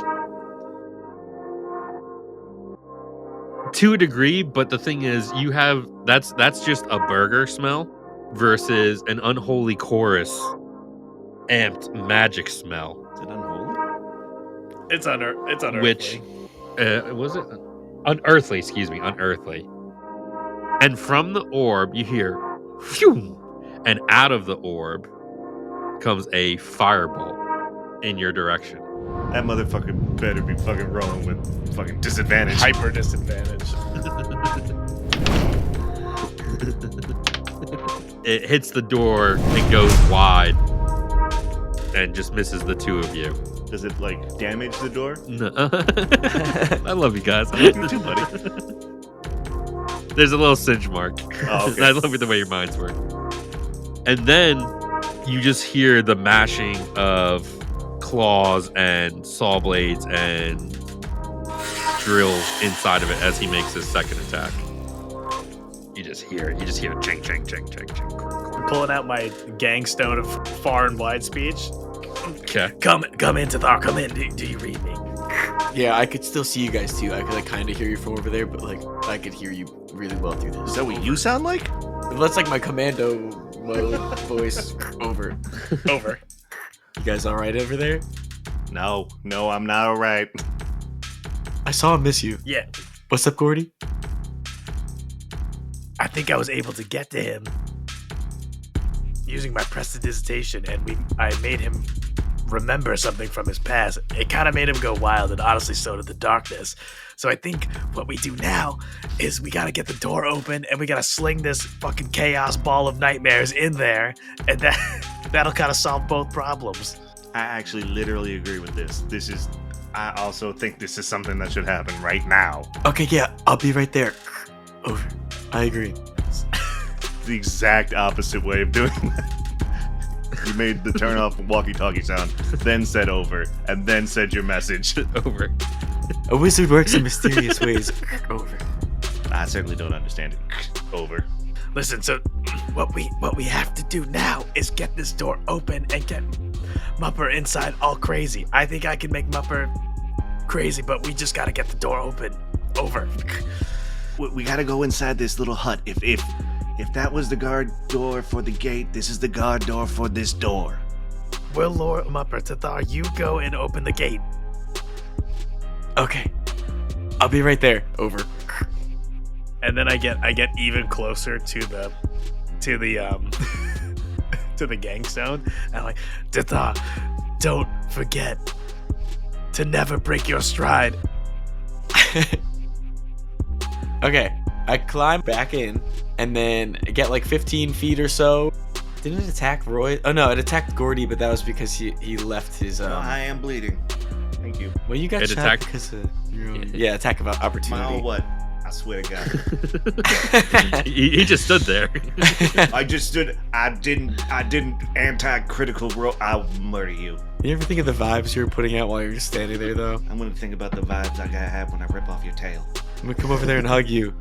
Speaker 1: to a degree, but the thing is, you have that's just a burger smell versus an unholy chorus amped magic smell.
Speaker 2: Is it unholy?
Speaker 4: It's unearthly.
Speaker 1: Which was it unearthly? Excuse me, unearthly. And from the orb, you hear, phew, and out of the orb comes a firebolt in your direction.
Speaker 2: That motherfucker better be fucking rolling with fucking disadvantage.
Speaker 4: Hyper disadvantage.
Speaker 1: It hits the door and goes wide and just misses the two of you.
Speaker 2: Does it like damage the door?
Speaker 1: No. I love you guys.
Speaker 2: You too, buddy.
Speaker 1: There's a little singe mark.
Speaker 2: Oh, okay.
Speaker 1: I love the way your minds work. And then you just hear the mashing of claws and saw blades and drills inside of it as he makes his second attack. You just hear it. You just hear ching, ching, ching, ching, ching.
Speaker 4: I'm pulling out my gangstone of far and wide speech.
Speaker 1: Okay.
Speaker 4: Come in, Tethar. Come in. Do you read me?
Speaker 3: Yeah, I could still see you guys too. I could like kind of hear you from over there, but like I could hear you really well through this.
Speaker 2: Is that what you sound like?
Speaker 3: That's like my commando mode voice. Over.
Speaker 4: Over.
Speaker 3: You guys all right over there?
Speaker 2: No, I'm not all right.
Speaker 3: I saw him miss you.
Speaker 4: Yeah.
Speaker 3: What's up, Gordy?
Speaker 4: I think I was able to get to him using my prestidigitation, and I made him remember something from his past. It kind of made him go wild, and honestly, so did the darkness. So I think what we do now is we gotta get the door open, and we gotta sling this fucking chaos ball of nightmares in there, and that'll kind of solve both problems.
Speaker 2: I actually literally agree with this. I also think this is something that should happen right now.
Speaker 3: Okay, yeah, I'll be right there. Over. I agree.
Speaker 2: The exact opposite way of doing that. You made the turn off walkie-talkie sound, then said over, and then said your message.
Speaker 1: Over.
Speaker 3: A wizard works in mysterious ways. Over.
Speaker 2: I certainly don't understand it. Over.
Speaker 4: Listen, so what we have to do now is get this door open and get Mupper inside all crazy. I think I can make Mupper crazy, but we just gotta get the door open. Over.
Speaker 2: We gotta go inside this little hut. If that was the guard door for the gate, this is the guard door for this door.
Speaker 4: We'll lure Mupper. Tethar, you go and open the gate.
Speaker 3: Okay. I'll be right there. Over.
Speaker 4: And then I get even closer to the to the gangstone. And I'm like, Tethar, don't forget to never break your stride.
Speaker 3: Okay. I climb back in and then get like 15 feet or so. Didn't it attack Roy? Oh no, it attacked Gordy, but that was because he left his.
Speaker 2: No, I am bleeding. Thank you.
Speaker 3: Well, you got
Speaker 1: It
Speaker 3: shot
Speaker 1: attacked-
Speaker 3: because of your own. Yeah, attack of opportunity.
Speaker 2: Oh, what? I swear to God.
Speaker 1: he just stood there.
Speaker 2: I just stood. I didn't anti-critical roll. I'll murder you.
Speaker 3: You ever think of the vibes you were putting out while you were just standing there, though?
Speaker 2: I'm gonna think about the vibes I gotta have when I rip off your tail.
Speaker 3: I'm gonna come over there and hug you.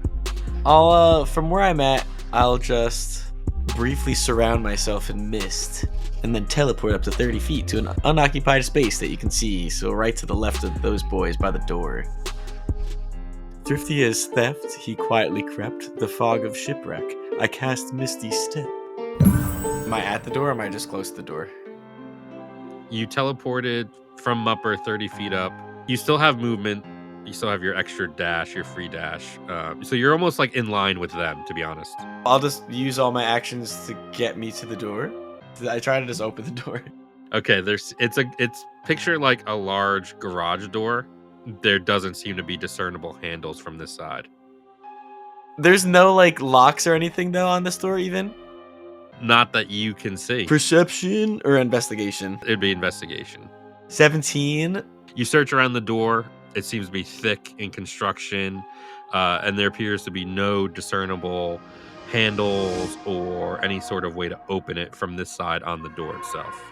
Speaker 3: I'll, from where I'm at, I'll just briefly surround myself in mist and then teleport up to 30 feet to an unoccupied space that you can see, so right to the left of those boys by the door. Thrifty as theft, he quietly crept, the fog of shipwreck. I cast misty step. Am I at the door or am I just close to the door?
Speaker 1: You teleported from Mupper 30 feet up. You still have movement. You still have your extra dash, your free dash. So you're almost like in line with them, to be honest.
Speaker 3: I'll just use all my actions to get me to the door. I try to just open the door.
Speaker 1: Okay, it's picture like a large garage door. There doesn't seem to be discernible handles from this side.
Speaker 3: There's no like locks or anything though on this door even?
Speaker 1: Not that you can see.
Speaker 3: Perception or investigation?
Speaker 1: It'd be investigation.
Speaker 3: 17.
Speaker 1: You search around the door. It seems to be thick in construction, and there appears to be no discernible handles or any sort of way to open it from this side on the door itself.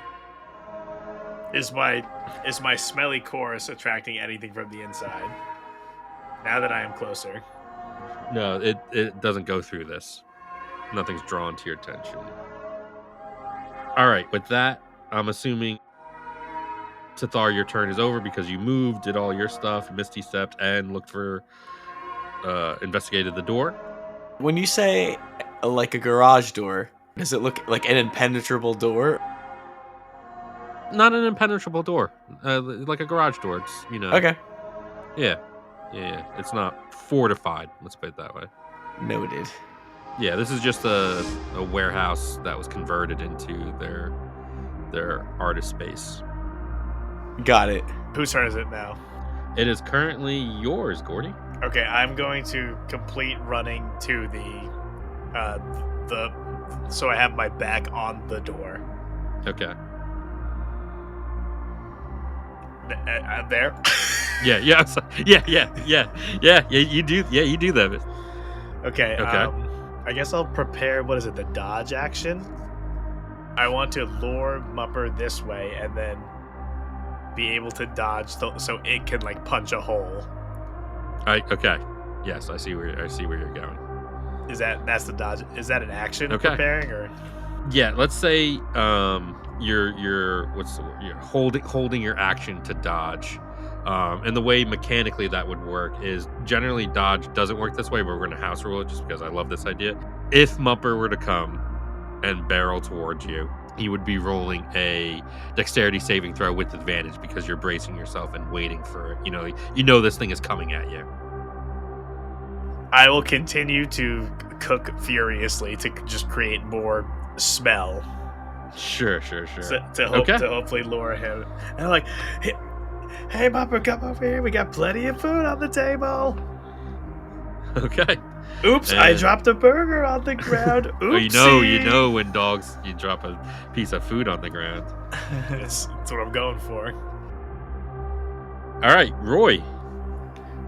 Speaker 4: Is my smelly chorus attracting anything from the inside? Now that I am closer.
Speaker 1: No, it doesn't go through this. Nothing's drawn to your attention. All right, with that, I'm assuming, Tethar, your turn is over because you moved, did all your stuff, misty stepped, and looked for, investigated the door.
Speaker 3: When you say like a garage door, does it look like an impenetrable door?
Speaker 1: Not an impenetrable door, like a garage door. It's, you know.
Speaker 3: Okay.
Speaker 1: Yeah. It's not fortified. Let's put it that way.
Speaker 3: Noted.
Speaker 1: Yeah, this is just a warehouse that was converted into their artist space.
Speaker 3: Got it.
Speaker 4: Whose turn is it now?
Speaker 1: It is currently yours, Gordy.
Speaker 4: Okay, I'm going to complete running to the so I have my back on the door.
Speaker 1: Okay.
Speaker 4: There.
Speaker 1: Yeah. You do. Yeah, you do that.
Speaker 4: Okay.
Speaker 1: Okay.
Speaker 4: I guess I'll prepare. What is it? The dodge action. I want to lure Mupper this way and then be able to dodge so it can like punch a hole.
Speaker 1: Okay. Yes, I see where you're going.
Speaker 4: That's the dodge? Is that an action
Speaker 1: Okay.
Speaker 4: preparing or?
Speaker 1: Yeah, let's say you're holding your action to dodge. And the way mechanically that would work is generally dodge doesn't work this way, but we're going to house rule it just because I love this idea. If Mupper were to come and barrel towards you, you would be rolling a dexterity saving throw with advantage because you're bracing yourself and waiting for it. You know this thing is coming at you.
Speaker 4: I will continue to cook furiously to just create more smell.
Speaker 1: Sure.
Speaker 4: To hopefully lure him. And I'm like, hey, Mupper, come over here. We got plenty of food on the table.
Speaker 1: Okay.
Speaker 4: Oops, I dropped a burger on the ground. Oopsie.
Speaker 1: Oh, you know when you drop a piece of food on the ground.
Speaker 4: That's what I'm going for.
Speaker 1: All right, Roy.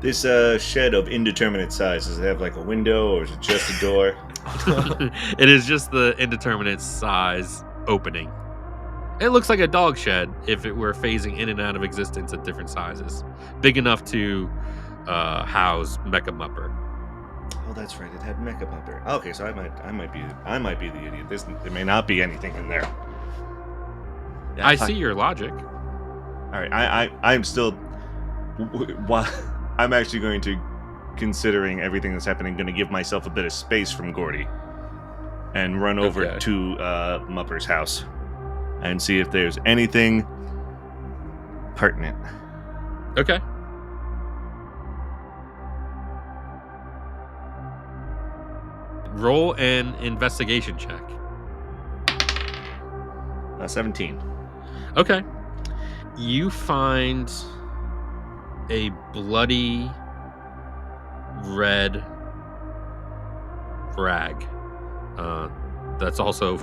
Speaker 2: This shed of indeterminate size, does it have like a window or is it just a door?
Speaker 1: It is just the indeterminate size opening. It looks like a dog shed if it were phasing in and out of existence at different sizes. Big enough to house Mecha Mupper.
Speaker 2: Oh, that's right. It had Mecha Mupper. Okay, so I might be the idiot. There may not be anything in there.
Speaker 1: I see your logic.
Speaker 2: All right, I'm still. I'm actually going to, considering everything that's happening, going to give myself a bit of space from Gordy, and run over to Mupper's house, and see if there's anything pertinent.
Speaker 1: Okay. Roll an investigation check.
Speaker 2: 17.
Speaker 1: Okay. You find a bloody red rag. That's also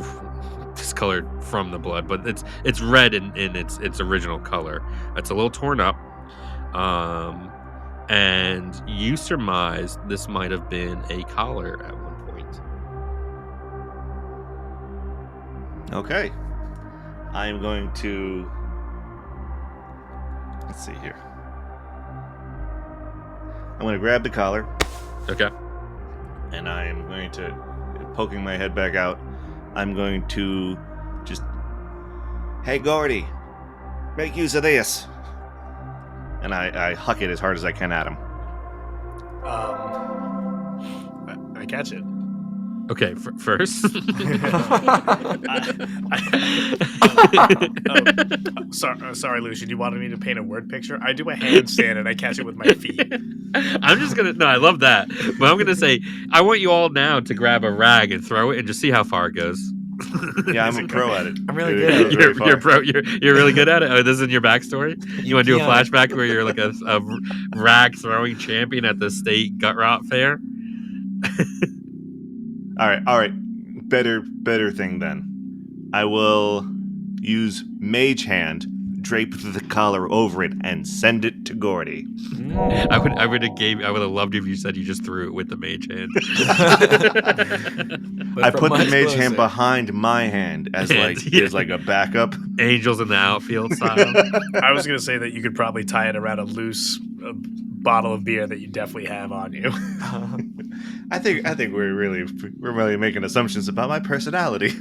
Speaker 1: discolored from the blood, but it's red in its original color. It's a little torn up. And you surmise this might have been a collar at one point.
Speaker 2: Okay. I am going to... Let's see here. I'm going to grab the collar.
Speaker 1: Okay.
Speaker 2: And I am going to, poking my head back out, I'm going to just... Hey, Gordy, make use of this. And I huck it as hard as I can at him.
Speaker 4: I catch it.
Speaker 1: Okay, first.
Speaker 4: Sorry, Lucian. You wanted me to paint a word picture? I do a handstand and I catch it with my feet.
Speaker 1: I'm just gonna. No, I love that. But I'm gonna say, I want you all now to grab a rag and throw it and just see how far it goes.
Speaker 2: Yeah, I'm a pro at it.
Speaker 3: I'm really good at it.
Speaker 1: You're pro. You're really good at it. Oh, this is in your backstory. You want to do a flashback where you're like a rag throwing champion at the state gut rot fair?
Speaker 2: All right. Better thing then. I will use Mage Hand, drape the collar over it, and send it to Gordy.
Speaker 1: I would have loved if you said you just threw it with the Mage Hand.
Speaker 2: I put the Mage Hand behind my hand as like a backup.
Speaker 1: Angels in the outfield style.
Speaker 4: I was gonna say that you could probably tie it around a loose bottle of beer that you definitely have on you.
Speaker 2: I think we're really making assumptions about my personality.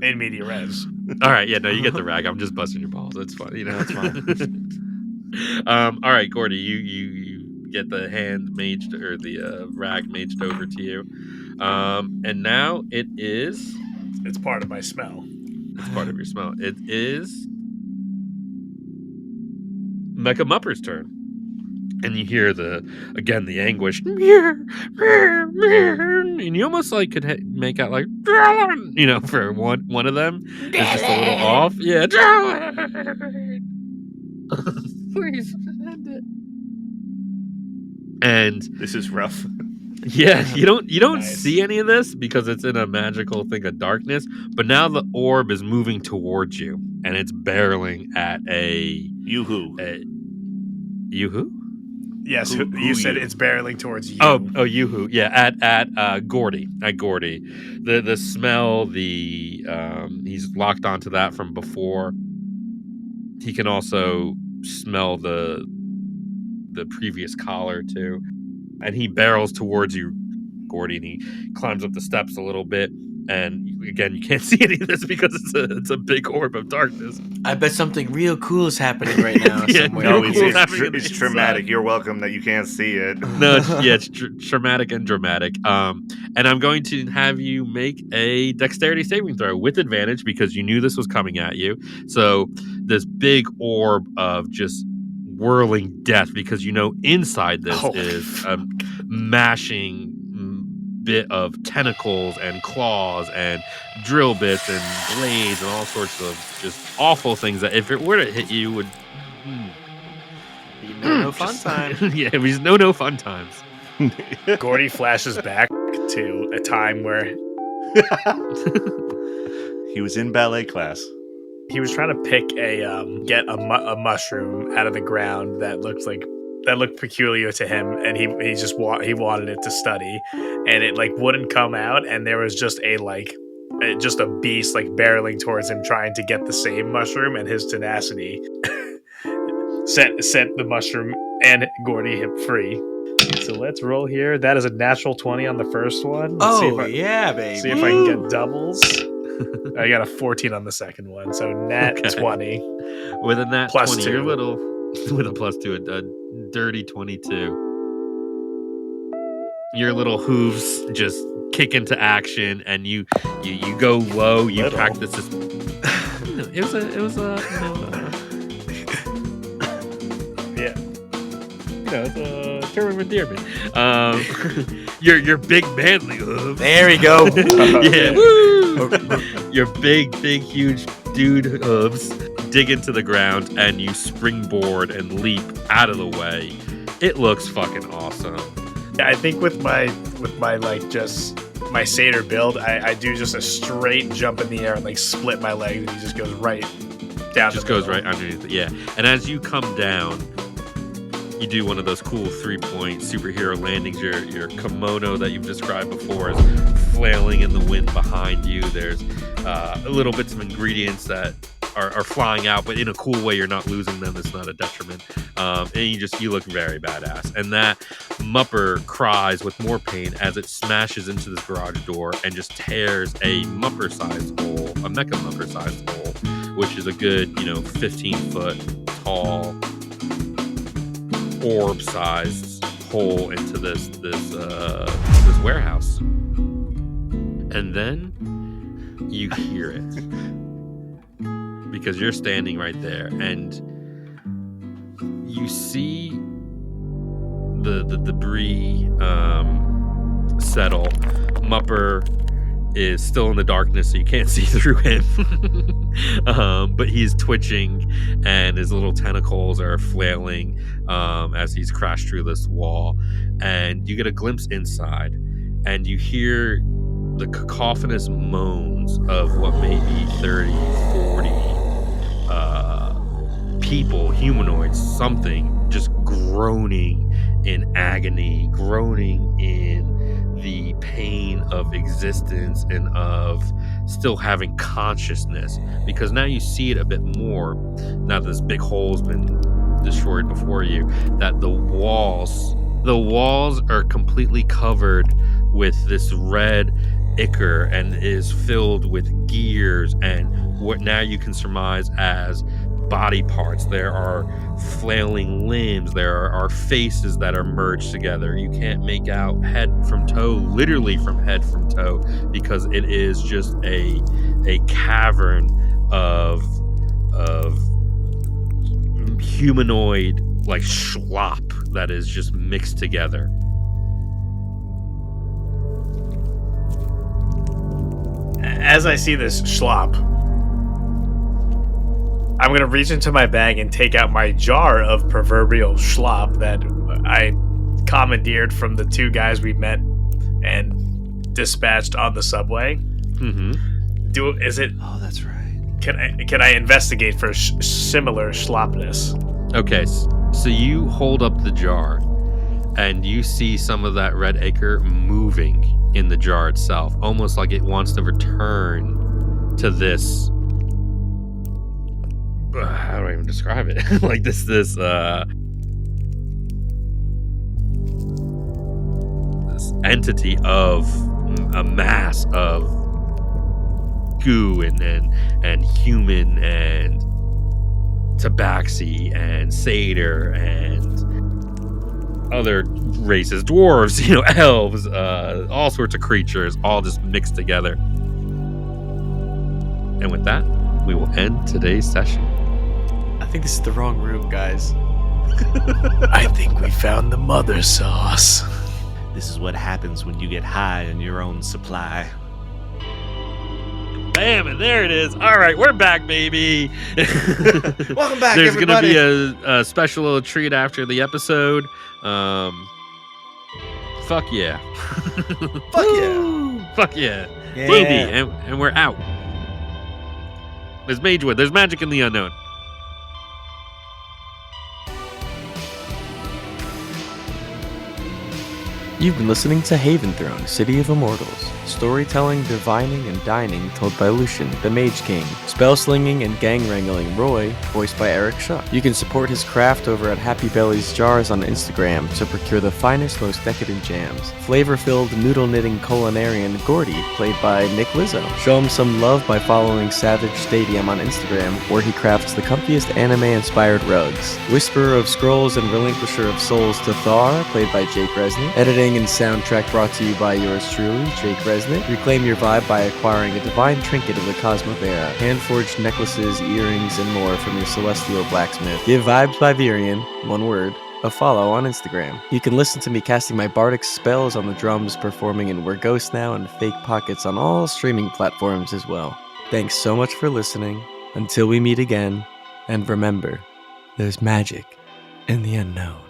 Speaker 4: In media res.
Speaker 1: All right, yeah, no, you get the rag. I'm just busting your balls. It's fun, That's fine. All right, Gordy, you get the hand maged or the rag maged over to you, and now
Speaker 4: it's part of my smell.
Speaker 1: It's part of your smell. It is Mecha Mupper's turn. And you hear the anguish, and you almost like could make out like, for one of them is just a little off. Yeah, please end it. And
Speaker 2: this is rough.
Speaker 1: Yeah, you don't
Speaker 4: Nice.
Speaker 1: see any of this because it's in a magical thing of darkness. But now the orb is moving towards you, and it's barreling at a
Speaker 2: Yoo-hoo.
Speaker 1: Yoo-hoo?
Speaker 4: Yes,
Speaker 2: Who
Speaker 4: you said
Speaker 2: you?
Speaker 4: it's barreling towards you.
Speaker 1: Oh, Yoo-hoo. Yeah, at Gordy. At Gordy. The smell, he's locked onto that from before. He can also smell the previous collar too. And he barrels towards you, Gordy, and he climbs up the steps a little bit. And again, you can't see any of this because it's a big orb of darkness.
Speaker 3: I bet something real cool is happening right now.
Speaker 1: Yeah,
Speaker 3: somewhere.
Speaker 2: No,
Speaker 1: Cool happening
Speaker 2: it's
Speaker 1: inside.
Speaker 2: traumatic. You're welcome that you can't see it.
Speaker 1: No, it's traumatic and dramatic. And I'm going to have you make a dexterity saving throw with advantage because you knew this was coming at you. So this big orb of just whirling death, because inside this is a mashing bit of tentacles and claws and drill bits and blades and all sorts of just awful things that if it were to hit you would
Speaker 3: No fun time.
Speaker 1: yeah, it was no fun times.
Speaker 4: Gordy flashes back to a time where
Speaker 2: He was in ballet class.
Speaker 4: he was trying to pick get a mushroom out of the ground that looked peculiar to him, and he wanted it to study, and it wouldn't come out, and there was just a beast barreling towards him trying to get the same mushroom, and his tenacity set the mushroom and Gordy him free. So let's roll here. That is a natural 20 on the first one.
Speaker 3: Yeah, baby.
Speaker 4: See if I can get doubles. I got a 14 on the second one. So nat 20.
Speaker 1: With a nat
Speaker 4: Plus
Speaker 1: 20,
Speaker 4: 2.
Speaker 1: you're little with a plus 2, a dirty 22. Your little hooves just kick into action, and you go low. You
Speaker 4: Little.
Speaker 1: practice this. It was a
Speaker 4: Yeah.
Speaker 1: it's a term of endearment. Your big manly hooves.
Speaker 3: There we go.
Speaker 1: Yeah. Woo! Your big, huge dude hooves dig into the ground, and you springboard and leap out of the way. It looks fucking awesome.
Speaker 4: Yeah, I think with my like just my satyr build, I do just a straight jump in the air and like split my legs, and he just goes right down.
Speaker 1: Just goes right underneath it. Yeah. And as you come down, you do one of those cool 3-point superhero landings. Your kimono that you've described before is flailing in the wind behind you. There's little bits of ingredients that are flying out, but in a cool way. You're not losing them. It's not a detriment. And you look very badass. And that Mupper cries with more pain as it smashes into this garage door and just tears a Mupper-sized hole, a Mecha Mupper-sized hole, which is a good 15-foot tall orb-sized hole into this warehouse. And then you hear it. Because you're standing right there, and you see the debris settle. Mupper is still in the darkness, so you can't see through him. But he's twitching, and his little tentacles are flailing as he's crashed through this wall. And you get a glimpse inside, and you hear the cacophonous moans of what may be 30, 40 people, humanoids, something, just groaning in agony, groaning in the pain of existence and of still having consciousness, because now you see it a bit more. Now this big hole's been destroyed before you, that the walls are completely covered with this red ichor and is filled with gears and what now you can surmise as body parts. There are flailing limbs. There are faces that are merged together. You can't make out head from toe, literally from head from toe, because it is just a cavern of humanoid like schlop that is just mixed together.
Speaker 4: As I see this schlop, I'm going to reach into my bag and take out my jar of proverbial schlop that I commandeered from the two guys we met and dispatched on the subway.
Speaker 1: Mm-hmm.
Speaker 2: Oh, that's right.
Speaker 4: Can I investigate for similar schlopness?
Speaker 1: Okay, so you hold up the jar, and you see some of that red ichor moving in the jar itself, almost like it wants to return to this. How do I even describe it? Like this entity of a mass of goo and human and tabaxi and satyr and other races, dwarves, elves, all sorts of creatures, all just mixed together. And with that, we will end today's session.
Speaker 3: I think this is the wrong room, guys.
Speaker 4: I think we found the mother sauce.
Speaker 2: This is what happens when you get high on your own supply.
Speaker 1: Bam, and there it is. All right, we're back, baby.
Speaker 2: Welcome back,
Speaker 1: There's going to
Speaker 2: everybody.
Speaker 1: be a special little treat after the episode. Fuck yeah.
Speaker 2: Fuck yeah.
Speaker 1: Fuck yeah.
Speaker 3: Yeah.
Speaker 1: Baby, and we're out. There's Magewood. There's magic in the unknown.
Speaker 3: You've been listening to Haventhrone, City of Immortals. Storytelling, divining, and dining told by Lucian, the Mage King. Spell slinging and gang wrangling Roy, voiced by Eric Shuck. You can support his craft over at Happy Belly's Jars on Instagram to procure the finest, most decadent jams. Flavor-filled noodle-knitting culinarian Gordy, played by Nick Lizzo. Show him some love by following Savage Stadium on Instagram, where he crafts the comfiest anime-inspired rugs. Whisperer of Scrolls and Relinquisher of Souls Tethar, played by Jake Resnick. Editing and soundtrack brought to you by yours truly, Jake Resnick. Reclaim your vibe by acquiring a divine trinket of the Cosmovera, hand-forged necklaces, earrings, and more from your celestial blacksmith. Give Vibes by Virion, one word, a follow on Instagram. You can listen to me casting my bardic spells on the drums, performing in We're Ghosts Now and Fake Pockets on all streaming platforms as well. Thanks so much for listening. Until we meet again, and remember, there's magic in the unknown.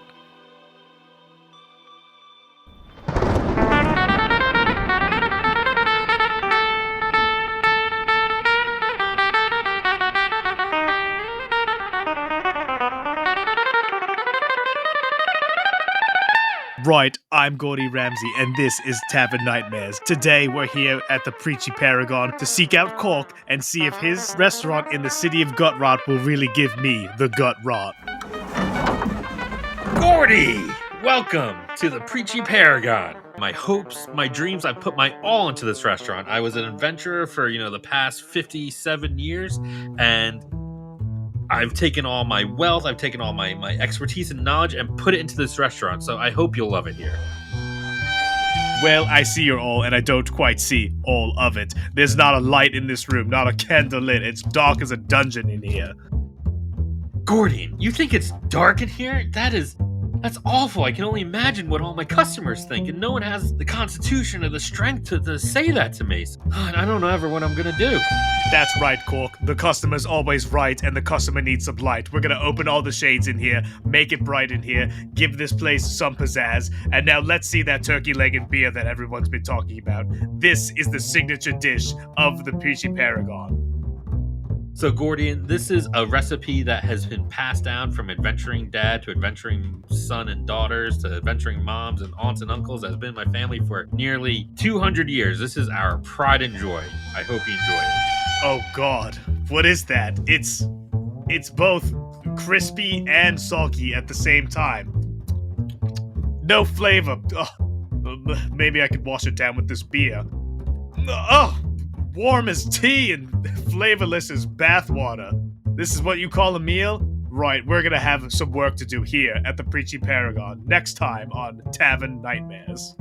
Speaker 4: Right, I'm Gordy Ramsey, and this is Tavern Nightmares. Today, we're here at the Preachy Paragon to seek out Cork and see if his restaurant in the city of Gut Rot will really give me the gut rot.
Speaker 1: Gordy! Welcome to the Preachy Paragon. My hopes, my dreams, I put my all into this restaurant. I was an adventurer for, the past 57 years, and I've taken all my wealth, I've taken all my expertise and knowledge and put it into this restaurant, so I hope you'll love it here.
Speaker 4: Well, I see your all, and I don't quite see all of it. There's not a light in this room, not a candle lit. It's dark as a dungeon in here.
Speaker 1: Gordian, you think it's dark in here? That's awful. I can only imagine what all my customers think, and no one has the constitution or the strength to say that to me. I don't know ever what I'm gonna do.
Speaker 4: That's right, Cork. The customer's always right, and the customer needs some light. We're gonna open all the shades in here, make it bright in here, give this place some pizzazz, and now let's see that turkey leg and beer that everyone's been talking about. This is the signature dish of the Preachy Paragon.
Speaker 1: So, Gordian, this is a recipe that has been passed down from adventuring dad to adventuring son and daughters to adventuring moms and aunts and uncles that has been in my family for nearly 200 years. This is our pride and joy. I hope you enjoy it.
Speaker 4: Oh, God. What is that? It's both crispy and soggy at the same time. No flavor. Maybe I could wash it down with this beer. Warm as tea and flavorless as bathwater. This is what you call a meal? Right, we're gonna have some work to do here at the Preachy Paragon next time on Tavern Nightmares.